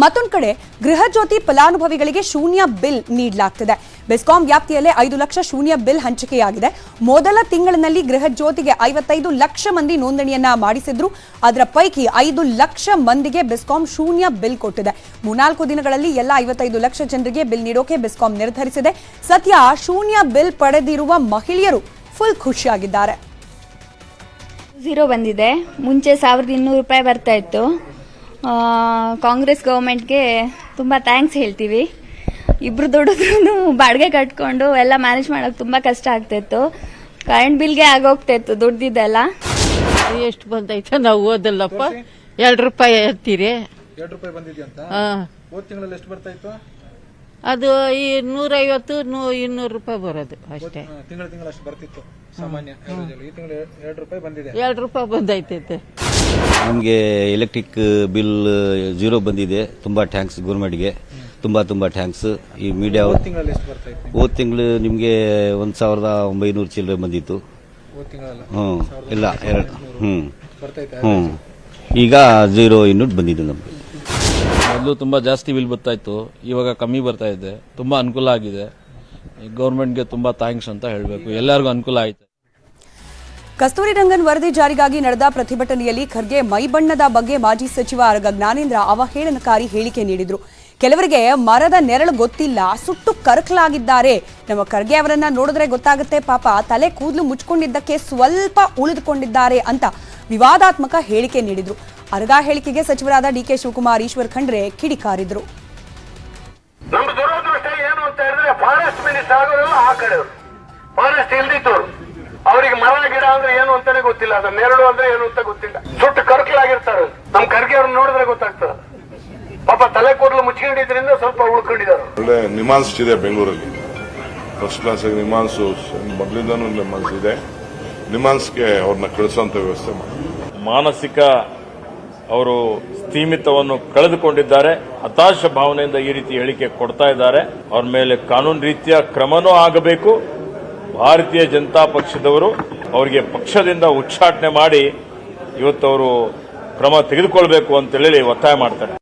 ಮತ್ತೊಂದು ಕಡೆ ಗೃಹ ಜ್ಯೋತಿ ಫಲಾನುಭವಿಗಳಿಗೆ ಶೂನ್ಯ ಬಿಲ್ ನೀಡಲಾಗ್ತಿದೆ. ಬೆಸ್ಕಾಂ ವ್ಯಾಪ್ತಿಯಲ್ಲೇ 5 ಲಕ್ಷ ಶೂನ್ಯ ಬಿಲ್ ಹಂಚಿಕೆಯಾಗಿದೆ. ಮೊದಲ ತಿಂಗಳಿನಲ್ಲಿ ಗೃಹ ಜ್ಯೋತಿಗೆ 55 ಲಕ್ಷ ಮಂದಿ ನೋಂದಣಿಯನ್ನ ಮಾಡಿಸಿದ್ರು. ಅದರ ಪೈಕಿ 5 ಲಕ್ಷ ಮಂದಿಗೆ ಬೆಸ್ಕಾಂ ಶೂನ್ಯ ಬಿಲ್ ಕೊಟ್ಟಿದೆ. 3-4 ದಿನಗಳಲ್ಲಿ ಎಲ್ಲ 55 ಲಕ್ಷ ಜನರಿಗೆ ಬಿಲ್ ನೀಡೋಕೆ ಬೆಸ್ಕಾಂ ನಿರ್ಧರಿಸಿದೆ. ಸದ್ಯ ಶೂನ್ಯ ಬಿಲ್ ಪಡೆದಿರುವ ಮಹಿಳೆಯರು ಫುಲ್ ಖುಷಿಯಾಗಿದ್ದಾರೆ. 0 ಬಂದಿದೆ. ಮುಂಚೆ 1200 ರೂಪಾಯಿ ಬರ್ತಾ ಇತ್ತು. ಕಾಂಗ್ರೆಸ್ ಗೌರ್ಮೆಂಟ್ಗೆ ತುಂಬ ಥ್ಯಾಂಕ್ಸ್ ಹೇಳ್ತೀವಿ. ಇಬ್ರು ದುಡಿದ್ರೂ ಬಾಡಿಗೆ ಕಟ್ಕೊಂಡು ಎಲ್ಲ ಮ್ಯಾನೇಜ್ ಮಾಡೋಕೆ ತುಂಬ ಕಷ್ಟ ಆಗ್ತಾಯಿತ್ತು. ಕರೆಂಟ್ ಬಿಲ್ಗೆ ಆಗೋಗ್ತಾಯಿತ್ತು ದುಡ್ದಿದ್ದೆಲ್ಲ. ಎಷ್ಟು ಬಂದೈತೆ ನಾವು ಓದಲ್ಲಪ್ಪ. 2 ರೂಪಾಯಿ ಎತ್ತೀರಿ. 2 ರೂಪಾಯಿ ಬಂದಿದೆಯಂತ. ಹೋದ ತಿಂಗಳಲ್ಲಿ ಎಷ್ಟು ಬರ್ತಾ ಇತ್ತು? ಅದು ಈ 150 200 ರೂಪಾಯಿ ಬರೋದು ಅಷ್ಟೇ. ತಿಂಗಳ ಅಷ್ಟು ಬರ್ತಿತ್ತು ಸಾಮಾನ್ಯ. ಈ ತಿಂಗಳು 2 ರೂಪಾಯಿ ಬಂದಿದೆ. 2 ರೂಪಾಯಿ ಬಂದೈತೈತೆ. ನಮಗೆ ಎಲೆಕ್ಟ್ರಿಕ್ ಬಿಲ್ 0 ಬಂದಿದೆ. ತುಂಬಾ ಥ್ಯಾಂಕ್ಸ್ ಗೌರ್ಮೆಂಟ್ಗೆ. ತುಂಬಾ ಥ್ಯಾಂಕ್ಸ್. ಈ ಮೀಡಿಯಾ ಹೋದ ತಿಂಗಳು ನಿಮಗೆ 1900 ಚಿಲ್ಲರೆ ಬಂದಿತ್ತು. ಇಲ್ಲ ಈಗ 0 ಯೂನಿಟ್ ಬಂದಿದೆ ನಮಗೆ. ಮೊದಲು ತುಂಬಾ ಜಾಸ್ತಿ ಬಿಲ್ ಬರ್ತಾ ಇತ್ತು, ಇವಾಗ ಕಮ್ಮಿ ಬರ್ತಾ ಇದೆ. ತುಂಬಾ ಅನುಕೂಲ ಆಗಿದೆ. ಗೌರ್ಮೆಂಟ್ಗೆ ತುಂಬಾ ಥ್ಯಾಂಕ್ಸ್ ಅಂತ ಹೇಳಬೇಕು. ಎಲ್ಲರಿಗೂ ಅನುಕೂಲ ಆಯ್ತು. ಕಸ್ತೂರಿ ರಂಗನ್ ವರದಿ ಜಾರಿಗಾಗಿ ನಡೆದ ಪ್ರತಿಭಟನೆಯಲ್ಲಿ ಖರ್ಗೆ ಮೈಬಣ್ಣದ ಬಗ್ಗೆ ಮಾಜಿ ಸಚಿವ ಆರಗ ಜ್ಞಾನೇಂದ್ರ ಅವಹೇಳನಕಾರಿ ಹೇಳಿಕೆ ನೀಡಿದ್ರು. ಕೆಲವರಿಗೆ ಮರದ ನೆರಳು ಗೊತ್ತಿಲ್ಲ, ಸುಟ್ಟು ಕರಕಲಾಗಿದ್ದಾರೆ. ನಮ್ಮ ಖರ್ಗೆ ಅವರನ್ನ ನೋಡಿದ್ರೆ ಗೊತ್ತಾಗುತ್ತೆ, ಪಾಪ ತಲೆ ಕೂದಲು ಮುಚ್ಕೊಂಡಿದ್ದಕ್ಕೆ ಸ್ವಲ್ಪ ಉಳಿದುಕೊಂಡಿದ್ದಾರೆ ಅಂತ ವಿವಾದಾತ್ಮಕ ಹೇಳಿಕೆ ನೀಡಿದ್ರು. ಅರಗ ಹೇಳಿಕೆಗೆ ಸಚಿವರಾದ ಡಿಕೆ ಶಿವಕುಮಾರ್, ಈಶ್ವರ್ ಖಂಡ್ರೆ ಕಿಡಿಕಾರಿದ್ರು. ನಮ್ಮ ದುರದೃಷ್ಟ ಏನು ಅಂತ ಹೇಳಿದ್ರೆ ಫಾರೆಸ್ಟ್ ಮಿನಿಸ್ಟರ್ ಆಗೋರೆಲ್ಲ ಆ ಕಡೆಯವರು, ಫಾರೆಸ್ಟ್ ಇಲ್ದಿದ್ದವರು. ಅವರಿಗೆ ಮರ ಗಿಡ ಅಂದ್ರೆ ಏನು ಅಂತಾನೆ ಗೊತ್ತಿಲ್ಲ, ಅದ್ರ ನೆರಳು ಅಂದ್ರೆ ಏನು ಅಂತ ಗೊತ್ತಿಲ್ಲ, ಸುಟ್ಟು ಕರ್ಕಲಾಗಿರ್ತಾರೆ. ನಮ್ ಖರ್ಗೆ ಅವ್ರನ್ನ ನೋಡಿದ್ರೆ ಗೊತ್ತಾಗ್ತದೆ. ಪಾಪ ತಲೆ ಕೂದಲು ಮುಚ್ಕೊಂಡಿದ್ರಿಂದ ಸ್ವಲ್ಪ ಉಳ್ಕೊಂಡಿದ್ದಾರೆ. ಒಳ್ಳೆ ನಿಮಾನ್ಸ್ ಇದೆ ಬೆಂಗಳೂರಲ್ಲಿ, ಫಸ್ಟ್ ಕ್ಲಾಸ್ ಆಗಿ ನಿಮಾನ್ಸ್ ಮೊದಲಿಂದನೂ ನಿಮಾನ್ಸ್ ಇದೆ. ನಿಮಾನ್ಸ್ಗೆ ಅವ್ರನ್ನ ಕಳಿಸುವಂತ ವ್ಯವಸ್ಥೆ ಮಾಡಿ. ಮಾನಸಿಕ ಅವರು ಸ್ಥೀಮಿತವನ್ನು ಕಳೆದುಕೊಂಡಿದ್ದಾರೆ. ಹತಾಶ ಭಾವನೆಯಿಂದ ಈ ರೀತಿ ಹೇಳಿಕೆ ಕೊಡ್ತಾ ಇದ್ದಾರೆ. ಅವ್ರ ಮೇಲೆ ಕಾನೂನು ರೀತಿಯ ಕ್ರಮನೂ ಆಗಬೇಕು. ಭಾರತೀಯ ಜನತಾ ಪಕ್ಷದವರು ಅವರಿಗೆ ಪಕ್ಷದಿಂದ ಉಚ್ಚಾಟನೆ ಮಾಡಿ ಇವತ್ತು ಅವರು ಕ್ರಮ ತೆಗೆದುಕೊಳ್ಬೇಕು ಅಂತೇಳಿ ಒತ್ತಾಯ ಮಾಡ್ತಾರೆ.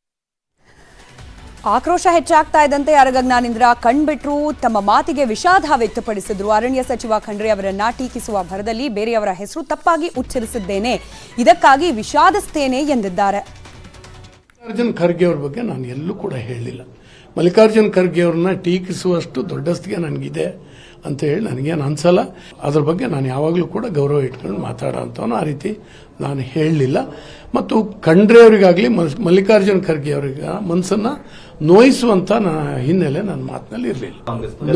ಆಕ್ರೋಶ ಹೆಚ್ಚಾಗ್ತಾ ಇದ್ದಂತೆ ಆರಗ ಜ್ಞಾನೇಂದ್ರ ಕಣ್ಬಿಟ್ರು. ತಮ್ಮ ಮಾತಿಗೆ ವಿಷಾದ ವ್ಯಕ್ತಪಡಿಸಿದ್ರು. ಅರಣ್ಯ ಸಚಿವ ಖಂಡ್ರೆ ಅವರನ್ನ ಟೀಕಿಸುವ ಭರದಲ್ಲಿ ಬೇರೆಯವರ ಹೆಸರು ತಪ್ಪಾಗಿ ಉಚ್ಚರಿಸಿದ್ದೇನೆ, ಇದಕ್ಕಾಗಿ ವಿಷಾದಿಸ್ತೇನೆ ಎಂದಿದ್ದಾರೆ. ಮಲ್ಲಿಕಾರ್ಜುನ್ ಖರ್ಗೆ ಅವ್ರ ಬಗ್ಗೆ ನಾನು ಎಲ್ಲೂ ಕೂಡ ಹೇಳಿಲ್ಲ. ಮಲ್ಲಿಕಾರ್ಜುನ್ ಖರ್ಗೆ ಅವ್ರನ್ನ ಟೀಕಿಸುವಷ್ಟು ದೊಡ್ಡಸ್ತಿಗೆ ನನಗಿದೆ ಅಂತ ಹೇಳಿ ನನಗೇನು ಅನ್ಸಲ್ಲ. ಅದ್ರ ಬಗ್ಗೆ ನಾನು ಯಾವಾಗಲೂ ಕೂಡ ಗೌರವ ಇಟ್ಕೊಂಡು ಮಾತಾಡೋ ಅಂಥವನು, ಆ ರೀತಿ ನಾನು ಹೇಳಲಿಲ್ಲ. ಮತ್ತು ಖಂಡ್ರೆ ಅವರಿಗಾಗಲಿ ಮಲ್ಲಿಕಾರ್ಜುನ್ ಖರ್ಗೆ ಅವರಿಗೆ ಮನಸ್ಸನ್ನು ನೋಯಿಸುವಂಥ ಹಿನ್ನೆಲೆ ನನ್ನ ಮಾತಿನಲ್ಲಿ ಇರಲಿಲ್ಲ.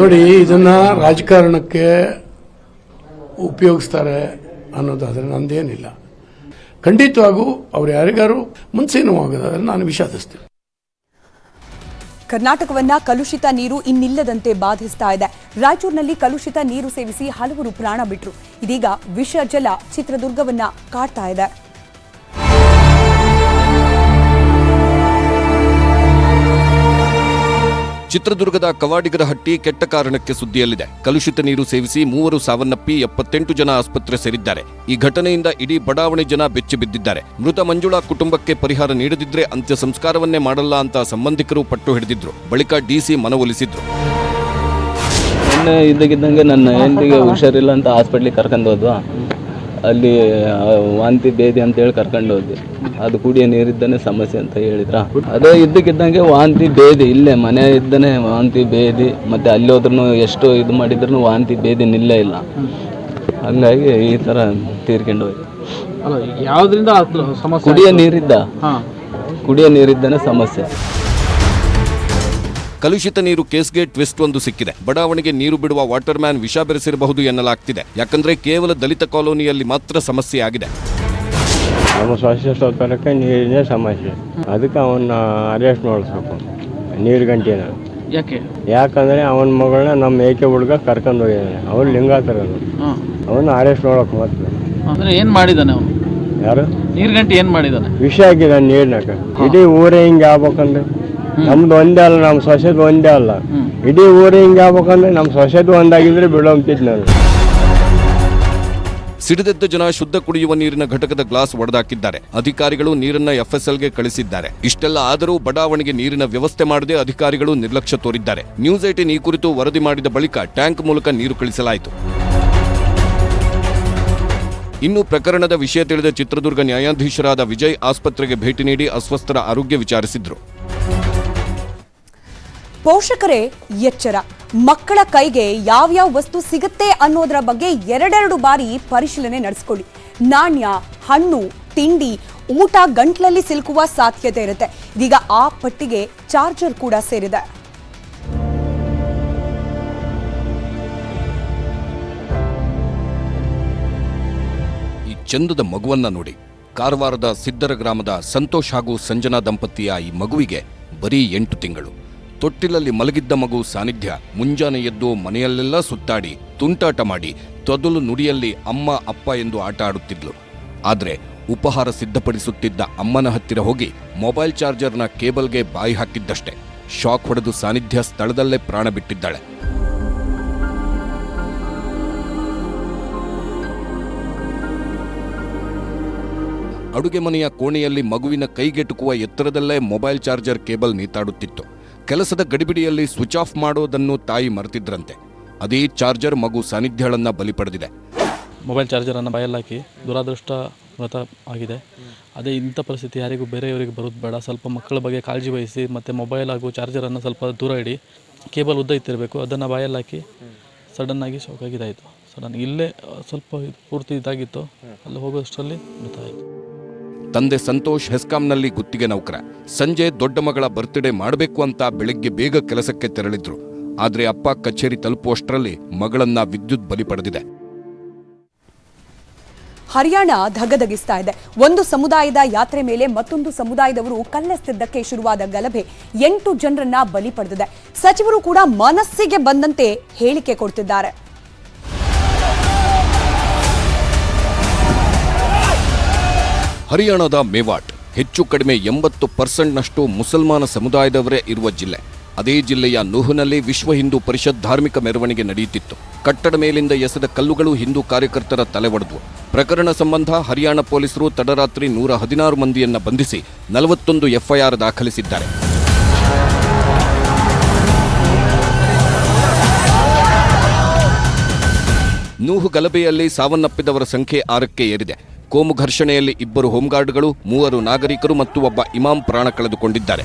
ನೋಡಿ, ಇದನ್ನ ರಾಜಕಾರಣಕ್ಕೆ ಉಪಯೋಗಿಸ್ತಾರೆ ಅನ್ನೋದಾದರೆ ನಂದೇನಿಲ್ಲ. ಖಂಡಿತವಾಗೂ ಅವ್ರು ಯಾರಿಗಾರು ಮನಸ್ಸಿಗೆ ನೋವಾಗೋದಾದ್ರೆ ನಾನು ವಿಷಾದಿಸ್ತೇನೆ. ಕರ್ನಾಟಕವನ್ನ ಕಲುಷಿತ ನೀರು ಇನ್ನಿಲ್ಲದಂತೆ ಬಾಧಿಸ್ತಾ ಇದೆ. ರಾಯಚೂರಿನಲ್ಲಿ ಕಲುಷಿತ ನೀರು ಸೇವಿಸಿ ಹಲವರು ಪ್ರಾಣ ಬಿಟ್ರು. ಇದೀಗ ವಿಷ ಜಲ ಚಿತ್ರದುರ್ಗವನ್ನ ಕಾಡ್ತಾ ಇದೆ. ಚಿತ್ರದುರ್ಗದ ಕವಾಡಿಗರಹಟ್ಟಿ ಕೆಟ್ಟ ಕಾರಣಕ್ಕೆ ಸುದ್ದಿಯಲ್ಲಿದೆ. ಕಲುಷಿತ ನೀರು ಸೇವಿಸಿ 3 ಸಾವನ್ನಪ್ಪಿ 78 ಜನ ಆಸ್ಪತ್ರೆ ಸೇರಿದ್ದಾರೆ. ಈ ಘಟನೆಯಿಂದ ಇಡೀ ಬಡಾವಣೆ ಜನ ಬೆಚ್ಚಿ ಬಿದ್ದಿದ್ದಾರೆ. ಮೃತ ಮಂಜುಳಾ ಕುಟುಂಬಕ್ಕೆ ಪರಿಹಾರ ನೀಡದಿದ್ರೆ ಅಂತ್ಯ ಸಂಸ್ಕಾರವನ್ನೇ ಮಾಡಲ್ಲ ಅಂತ ಸಂಬಂಧಿಕರು ಪಟ್ಟು ಹಿಡಿದಿದ್ರು. ಬಳಿಕ ಡಿಸಿ ಮನವೊಲಿಸಿದ್ರು. ಇದ್ದಕ್ಕಿದ್ದಂಗೆ ನನ್ನ ಹೆಂಡತಿಗೆ ಹುಷಾರಿಲ್ಲ ಅಂತ ಹಾಸ್ಪಿಟ್ಲಿಗೆ ಕರ್ಕೊಂಡು ಹೋದ್ವಾ. ಅಲ್ಲಿ ವಾಂತಿ ಭೇದಿ ಅಂತ ಹೇಳಿ ಕರ್ಕೊಂಡು ಹೋದ್ವಿ. ಅದು ಕುಡಿಯೋ ನೀರಿದ್ದಾನೆ ಸಮಸ್ಯೆ ಅಂತ ಹೇಳಿದ್ರ. ಅದೇ ಇದ್ದಕ್ಕಿದ್ದಂಗೆ ವಾಂತಿ ಭೇದಿ ಇಲ್ಲೇ ಮನೆ ಇದ್ದಾನೆ ವಾಂತಿ ಭೇದಿ. ಮತ್ತೆ ಅಲ್ಲಿ ಹೋದ್ರೂ ಎಷ್ಟು ಇದು ಮಾಡಿದ್ರು ವಾಂತಿ ಭೇದಿ ನಿಲ್ಲೇ ಇಲ್ಲ. ಹಂಗಾಗಿ ಈ ತರ ತೀರ್ಕೊಂಡು ಹೋಯ್ತು. ಯಾವ್ದ್ರಿಂದ ಕುಡಿಯೋ ನೀರಿದ್ದಾನೆ ಸಮಸ್ಯೆ. ಕಲುಷಿತ ನೀರು ಕೇಸ್ಗೆ ಟ್ವಿಸ್ಟ್ ಒಂದು ಸಿಕ್ಕಿದೆ. ಬಡಾವಣೆಗೆ ನೀರು ಬಿಡುವ ವಾಟರ್ ಮ್ಯಾನ್ ವಿಷ ಬೆರೆಸಿರಬಹುದು ಎನ್ನಲಾಗ್ತಿದೆ. ಯಾಕಂದ್ರೆ ಕೇವಲ ದಲಿತ ಕಾಲೋನಿಯಲ್ಲಿ ಮಾತ್ರ ಸಮಸ್ಯೆ ಆಗಿದೆ. ನಮ್ಮ ಸ್ವಾಸ್ಥ್ಯ ಸೌಕರ್ಯಕ್ಕೆ ನೀರಿನ ಸಮಸ್ಯೆ, ಅದಕ್ಕೆ ಅವನ್ನ ಅರೆಸ್ಟ್ ಮಾಡಿಸ್ಬೇಕು ನೀರು ಗಂಟೆನ. ಯಾಕಂದ್ರೆ ಅವನ ಮಗಳನ್ನ ನಮ್ಮ ಏಕೆ ಹುಡುಗ ಕರ್ಕೊಂಡು ಹೋಗಿದ್ದಾನೆ. ಅವ್ನು ಲಿಂಗಾತರನು, ಅವನ್ನ ಅರೆಸ್ಟ್ ಮಾಡೋಕೆ ಮತ್ತೆ ಏನ್ ಮಾಡಿದಾನೆ ಅವನು? ಯಾರು ನೀರ್ ಗಂಟೆ ಏನ್ ಮಾಡಿದಾನೆ? ವಿಷ ಹಾಕಿದಾನೆ ನೀರ್ನಾಗ. ಇಡೀ ಊರೇ ಹಿಂಗೆ ಆಗ್ಬೇಕಂದ್ರೆ ನಮ್ದು ಒಂದೇ ಅಲ್ಲ, ನಮ್ಮ ಸೊಸೆದು ಒಂದೇ ಅಲ್ಲ, ಇಡೀ ಊರೇ ಹಿಂಗೆ ಆಗ್ಬೇಕಂದ್ರೆ ನಮ್ಮ ಸೊಸೆದು ಒಂದಾಗಿದ್ರೆ ಬಿಡೋಂತಿದ್ ನಾನು. ಸಿಡಿದೆದ್ದ ಜನ ಶುದ್ಧ ಕುಡಿಯುವ ನೀರಿನ ಘಟಕದ ಗ್ಲಾಸ್ ಒಡೆದಾಕಿದ್ದಾರೆ. ಅಧಿಕಾರಿಗಳು ನೀರನ್ನ ಎಫ್ಎಸ್ಎಲ್ಗೆ ಕಳಿಸಿದ್ದಾರೆ. ಇಷ್ಟೆಲ್ಲ ಆದರೂ ಬಡಾವಣೆಗೆ ನೀರಿನ ವ್ಯವಸ್ಥೆ ಮಾಡದೆ ಅಧಿಕಾರಿಗಳು ನಿರ್ಲಕ್ಷ್ಯ ತೋರಿದ್ದಾರೆ. ನ್ಯೂಸ್ 18 ಈ ಕುರಿತು ವರದಿ ಮಾಡಿದ ಬಳಿಕ ಟ್ಯಾಂಕ್ ಮೂಲಕ ನೀರು ಕಳಿಸಲಾಯಿತು. ಇನ್ನು ಪ್ರಕರಣದ ವಿಷಯ ತಿಳಿದ ಚಿತ್ರದುರ್ಗ ನ್ಯಾಯಾಧೀಶರಾದ ವಿಜಯ್ ಆಸ್ಪತ್ರೆಗೆ ಭೇಟಿ ನೀಡಿ ಅಸ್ವಸ್ಥರ ಆರೋಗ್ಯ ವಿಚಾರಿಸಿದ್ರು. ಪೋಷಕರೇ ಎಚ್ಚರ. ಮಕ್ಕಳ ಕೈಗೆ ಯಾವ್ಯಾವ ವಸ್ತು ಸಿಗುತ್ತೆ ಅನ್ನೋದರ ಬಗ್ಗೆ 2 ಬಾರಿ ಪರಿಶೀಲನೆ ನಡೆಸಿಕೊಳ್ಳಿ. ನಾಣ್ಯ, ಹಣ್ಣು, ತಿಂಡಿ, ಊಟ ಗಂಟ್ಲಲ್ಲಿ ಸಿಲುಕುವ ಸಾಧ್ಯತೆ ಇರುತ್ತೆ. ಇದೀಗ ಆ ಪಟ್ಟಿಗೆ ಚಾರ್ಜರ್ ಕೂಡ ಸೇರಿದೆ. ಈ ಚಂದದ ಮಗುವನ್ನ ನೋಡಿ. ಕಾರವಾರದ ಸಿದ್ದರ ಗ್ರಾಮದ ಸಂತೋಷ್ ಹಾಗೂ ಸಂಜನಾ ದಂಪತಿಯ ಈ ಮಗುವಿಗೆ ಬರೀ 8 ತಿಂಗಳು. ತೊಟ್ಟಿಲಲ್ಲಿ ಮಲಗಿದ್ದ ಮಗು ಸಾನ್ನಿಧ್ಯ ಮುಂಜಾನೆ ಎದ್ದು ಮನೆಯಲ್ಲೆಲ್ಲ ಸುತ್ತಾಡಿ ತುಂಟಾಟ ಮಾಡಿ ತೊದಲು ನುಡಿಯಲ್ಲಿ ಅಮ್ಮ ಅಪ್ಪ ಎಂದು ಆಟ ಆಡುತ್ತಿದ್ಲು. ಆದರೆ ಉಪಹಾರ ಸಿದ್ಧಪಡಿಸುತ್ತಿದ್ದ ಅಮ್ಮನ ಹತ್ತಿರ ಹೋಗಿ ಮೊಬೈಲ್ ಚಾರ್ಜರ್ನ ಕೇಬಲ್ಗೆ ಬಾಯಿ ಹಾಕಿದ್ದಷ್ಟೇ ಶಾಕ್ ಹೊಡೆದು ಸಾನ್ನಿಧ್ಯ ಸ್ಥಳದಲ್ಲೇ ಪ್ರಾಣ ಬಿಟ್ಟಿದ್ದಾಳೆ. ಅಡುಗೆ ಮನೆಯ ಕೋಣೆಯಲ್ಲಿ ಮಗುವಿನ ಕೈಗೆಟುಕುವ ಎತ್ತರದಲ್ಲೇ ಮೊಬೈಲ್ ಚಾರ್ಜರ್ ಕೇಬಲ್ ನೇತಾಡುತ್ತಿತ್ತು. ಕೆಲಸದ ಗಡಿಬಿಡಿಯಲ್ಲಿ ಸ್ವಿಚ್ ಆಫ್ ಮಾಡೋದನ್ನು ತಾಯಿ ಮರೆತಿದ್ರಂತೆ. ಅದೇ ಚಾರ್ಜರ್ ಮಗು ಸಾನ್ನಿಧ್ಯಗಳನ್ನ ಬಲಿ ಪಡೆದಿದೆ. ಮೊಬೈಲ್ ಚಾರ್ಜರನ್ನು ಬಾಯಲ್ಲಾಕಿ ದುರಾದೃಷ್ಟ ವ್ರತ ಆಗಿದೆ. ಅದೇ ಇಂಥ ಪರಿಸ್ಥಿತಿ ಯಾರಿಗೂ ಬೇರೆಯವರಿಗೆ ಬರೋದು ಬೇಡ. ಸ್ವಲ್ಪ ಮಕ್ಕಳ ಬಗ್ಗೆ ಕಾಳಜಿ ವಹಿಸಿ, ಮತ್ತು ಮೊಬೈಲ್ ಹಾಗೂ ಚಾರ್ಜರನ್ನು ಸ್ವಲ್ಪ ದೂರ ಇಡಿ. ಕೇಬಲ್ ಉದ್ದ ಇತ್ತಿರಬೇಕು, ಅದನ್ನು ಬಾಯಲ್ಲಾಕಿ ಸಡನ್ನಾಗಿ ಶಾಕ್ ಆಗಿದ್ದಾಯಿತು. ಸಡನ್ ಇಲ್ಲೇ ಸ್ವಲ್ಪ ಪೂರ್ತಿ ಇದಾಗಿತ್ತು, ಅಲ್ಲಿ ಹೋಗೋಷ್ಟರಲ್ಲಿ ಮೃತ ಆಯಿತು. ತಂದೆ ಸಂತೋಷ್ ಹೆಸ್ಕಾಂನಲ್ಲಿ ಗುತ್ತಿಗೆ ನೌಕರ. ಸಂಜೆ ದೊಡ್ಡ ಮಗಳ ಬರ್ತ್ಡೇ ಮಾಡಬೇಕು ಅಂತ ಬೆಳಗ್ಗೆ ಬೇಗ ಕೆಲಸಕ್ಕೆ ತೆರಳಿದ್ರು. ಆದ್ರೆ ಅಪ್ಪ ಕಚೇರಿ ತಲುಪುವಷ್ಟರಲ್ಲಿ ಮಗಳನ್ನ ವಿದ್ಯುತ್ ಬಲಿ ಪಡೆದಿದೆ. ಹರಿಯಾಣ ಧಗಧಗಿಸ್ತಾ ಇದೆ. ಒಂದು ಸಮುದಾಯದ ಯಾತ್ರೆ ಮೇಲೆ ಮತ್ತೊಂದು ಸಮುದಾಯದವರು ಕಲ್ಲೆಸೆದ್ದಕ್ಕೆ ಶುರುವಾದ ಗಲಭೆ 8 ಜನರನ್ನ ಬಲಿ ಪಡೆದಿದೆ. ಸಚಿವರು ಕೂಡ ಮನಸ್ಸಿಗೆ ಬಂದಂತೆ ಹೇಳಿಕೆ ಕೊಡ್ತಿದ್ದಾರೆ. ಹರಿಯಾಣದ ಮೇವಾಟ್ ಹೆಚ್ಚು ಕಡಿಮೆ 80% ಮುಸಲ್ಮಾನ ಸಮುದಾಯದವರೇ ಇರುವ ಜಿಲ್ಲೆ. ಅದೇ ಜಿಲ್ಲೆಯ ನುಹ್ನಲ್ಲಿ ವಿಶ್ವ ಹಿಂದೂ ಪರಿಷತ್ ಧಾರ್ಮಿಕ ಮೆರವಣಿಗೆ ನಡೆಯುತ್ತಿತ್ತು. ಕಟ್ಟಡ ಮೇಲಿಂದ ಎಸೆದ ಕಲ್ಲುಗಳು ಹಿಂದೂ ಕಾರ್ಯಕರ್ತರ ತಲೆ ಒಡೆದವು. ಪ್ರಕರಣ ಸಂಬಂಧ ಹರಿಯಾಣ ಪೊಲೀಸರು ತಡರಾತ್ರಿ 116 ಮಂದಿಯನ್ನ ಬಂಧಿಸಿ 41 ಎಫ್ಐಆರ್ ದಾಖಲಿಸಿದ್ದಾರೆ. ನೂಹ್ ಗಲಭೆಯಲ್ಲಿ ಸಾವನ್ನಪ್ಪಿದವರ ಸಂಖ್ಯೆ 6ಕ್ಕೆ ಏರಿದೆ. ಕೋಮು ಘರ್ಷಣೆಯಲ್ಲಿ 2 ಹೋಂಗಾರ್ಡ್ಗಳು, 3 ನಾಗರಿಕರು ಮತ್ತು ಒಬ್ಬ ಇಮಾಮ್ ಪ್ರಾಣ ಕಳೆದುಕೊಂಡಿದ್ದಾರೆ.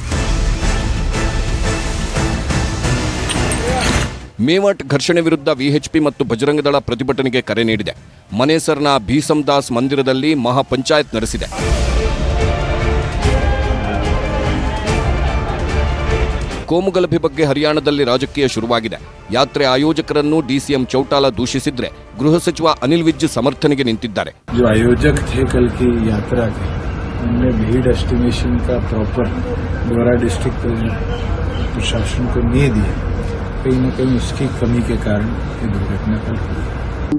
ಮೇವಾಟ್ ಘರ್ಷಣೆ ವಿರುದ್ಧ ವಿಎಚ್ಪಿ ಮತ್ತು ಬಜರಂಗದಳ ಪ್ರತಿಭಟನೆಗೆ ಕರೆ ನೀಡಿದೆ. ಮನೇಸರ್ನ ಭೀಸಂದಾಸ್ ಮಂದಿರದಲ್ಲಿ ಮಹಾಪಂಚಾಯತ್ ನಡೆಸಿದೆ. ಕೋಮುಗಲಭೆ ಬಗ್ಗೆ ಹರಿಯಾಣದಲ್ಲಿ ರಾಜಕೀಯ ಶುರುವಾಗಿದೆ. ಯಾತ್ರೆ ಆಯೋಜಕರನ್ನು ಡಿಸಿಎಂ ಚೌಟಾಲಾ ದೂಷಿಸಿದ್ರೆ ಗೃಹ ಸಚಿವ ಅನಿಲ್ ವಿಜ್ ಸಮರ್ಥನೆಗೆ ನಿಂತಿದ್ದಾರೆ. जो आयोजक थे कल की यात्रा के, उनने भीड़ एस्टिमेशन का प्रॉपर द्वारा डिस्ट्रिक्ट प्रशासन को नहीं दिया. कहीं न कहीं उसकी कमी के कारण ये दुर्घटना कल हुई.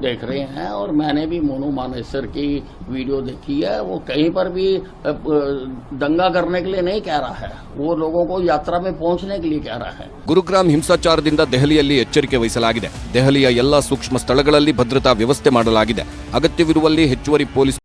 देख रहे हैं और मैंने भी मोनू मानेसर की वीडियो देखी है. वो कहीं पर भी दंगा करने के लिए नहीं कह रहा है, वो लोगों को यात्रा में पहुंचने के लिए कह रहा है. ಗುರುಗ್ರಾಮ್ ಹಿಂಸಾಚಾರದಿಂದ ದೆಹಲಿಯಲ್ಲಿ ಎಚ್ಚರಿಕೆ ವಹಿಸಲಾಗಿದೆ. ದೆಹಲಿಯ ಎಲ್ಲಾ ಸೂಕ್ಷ್ಮ ಸ್ಥಳಗಳಲ್ಲಿ ಭದ್ರತಾ ವ್ಯವಸ್ಥೆ ಮಾಡಲಾಗಿದೆ. ಅಗತ್ಯವಿರುವಲ್ಲಿ ಹೆಚ್ಚುವರಿ ಪೊಲೀಸ್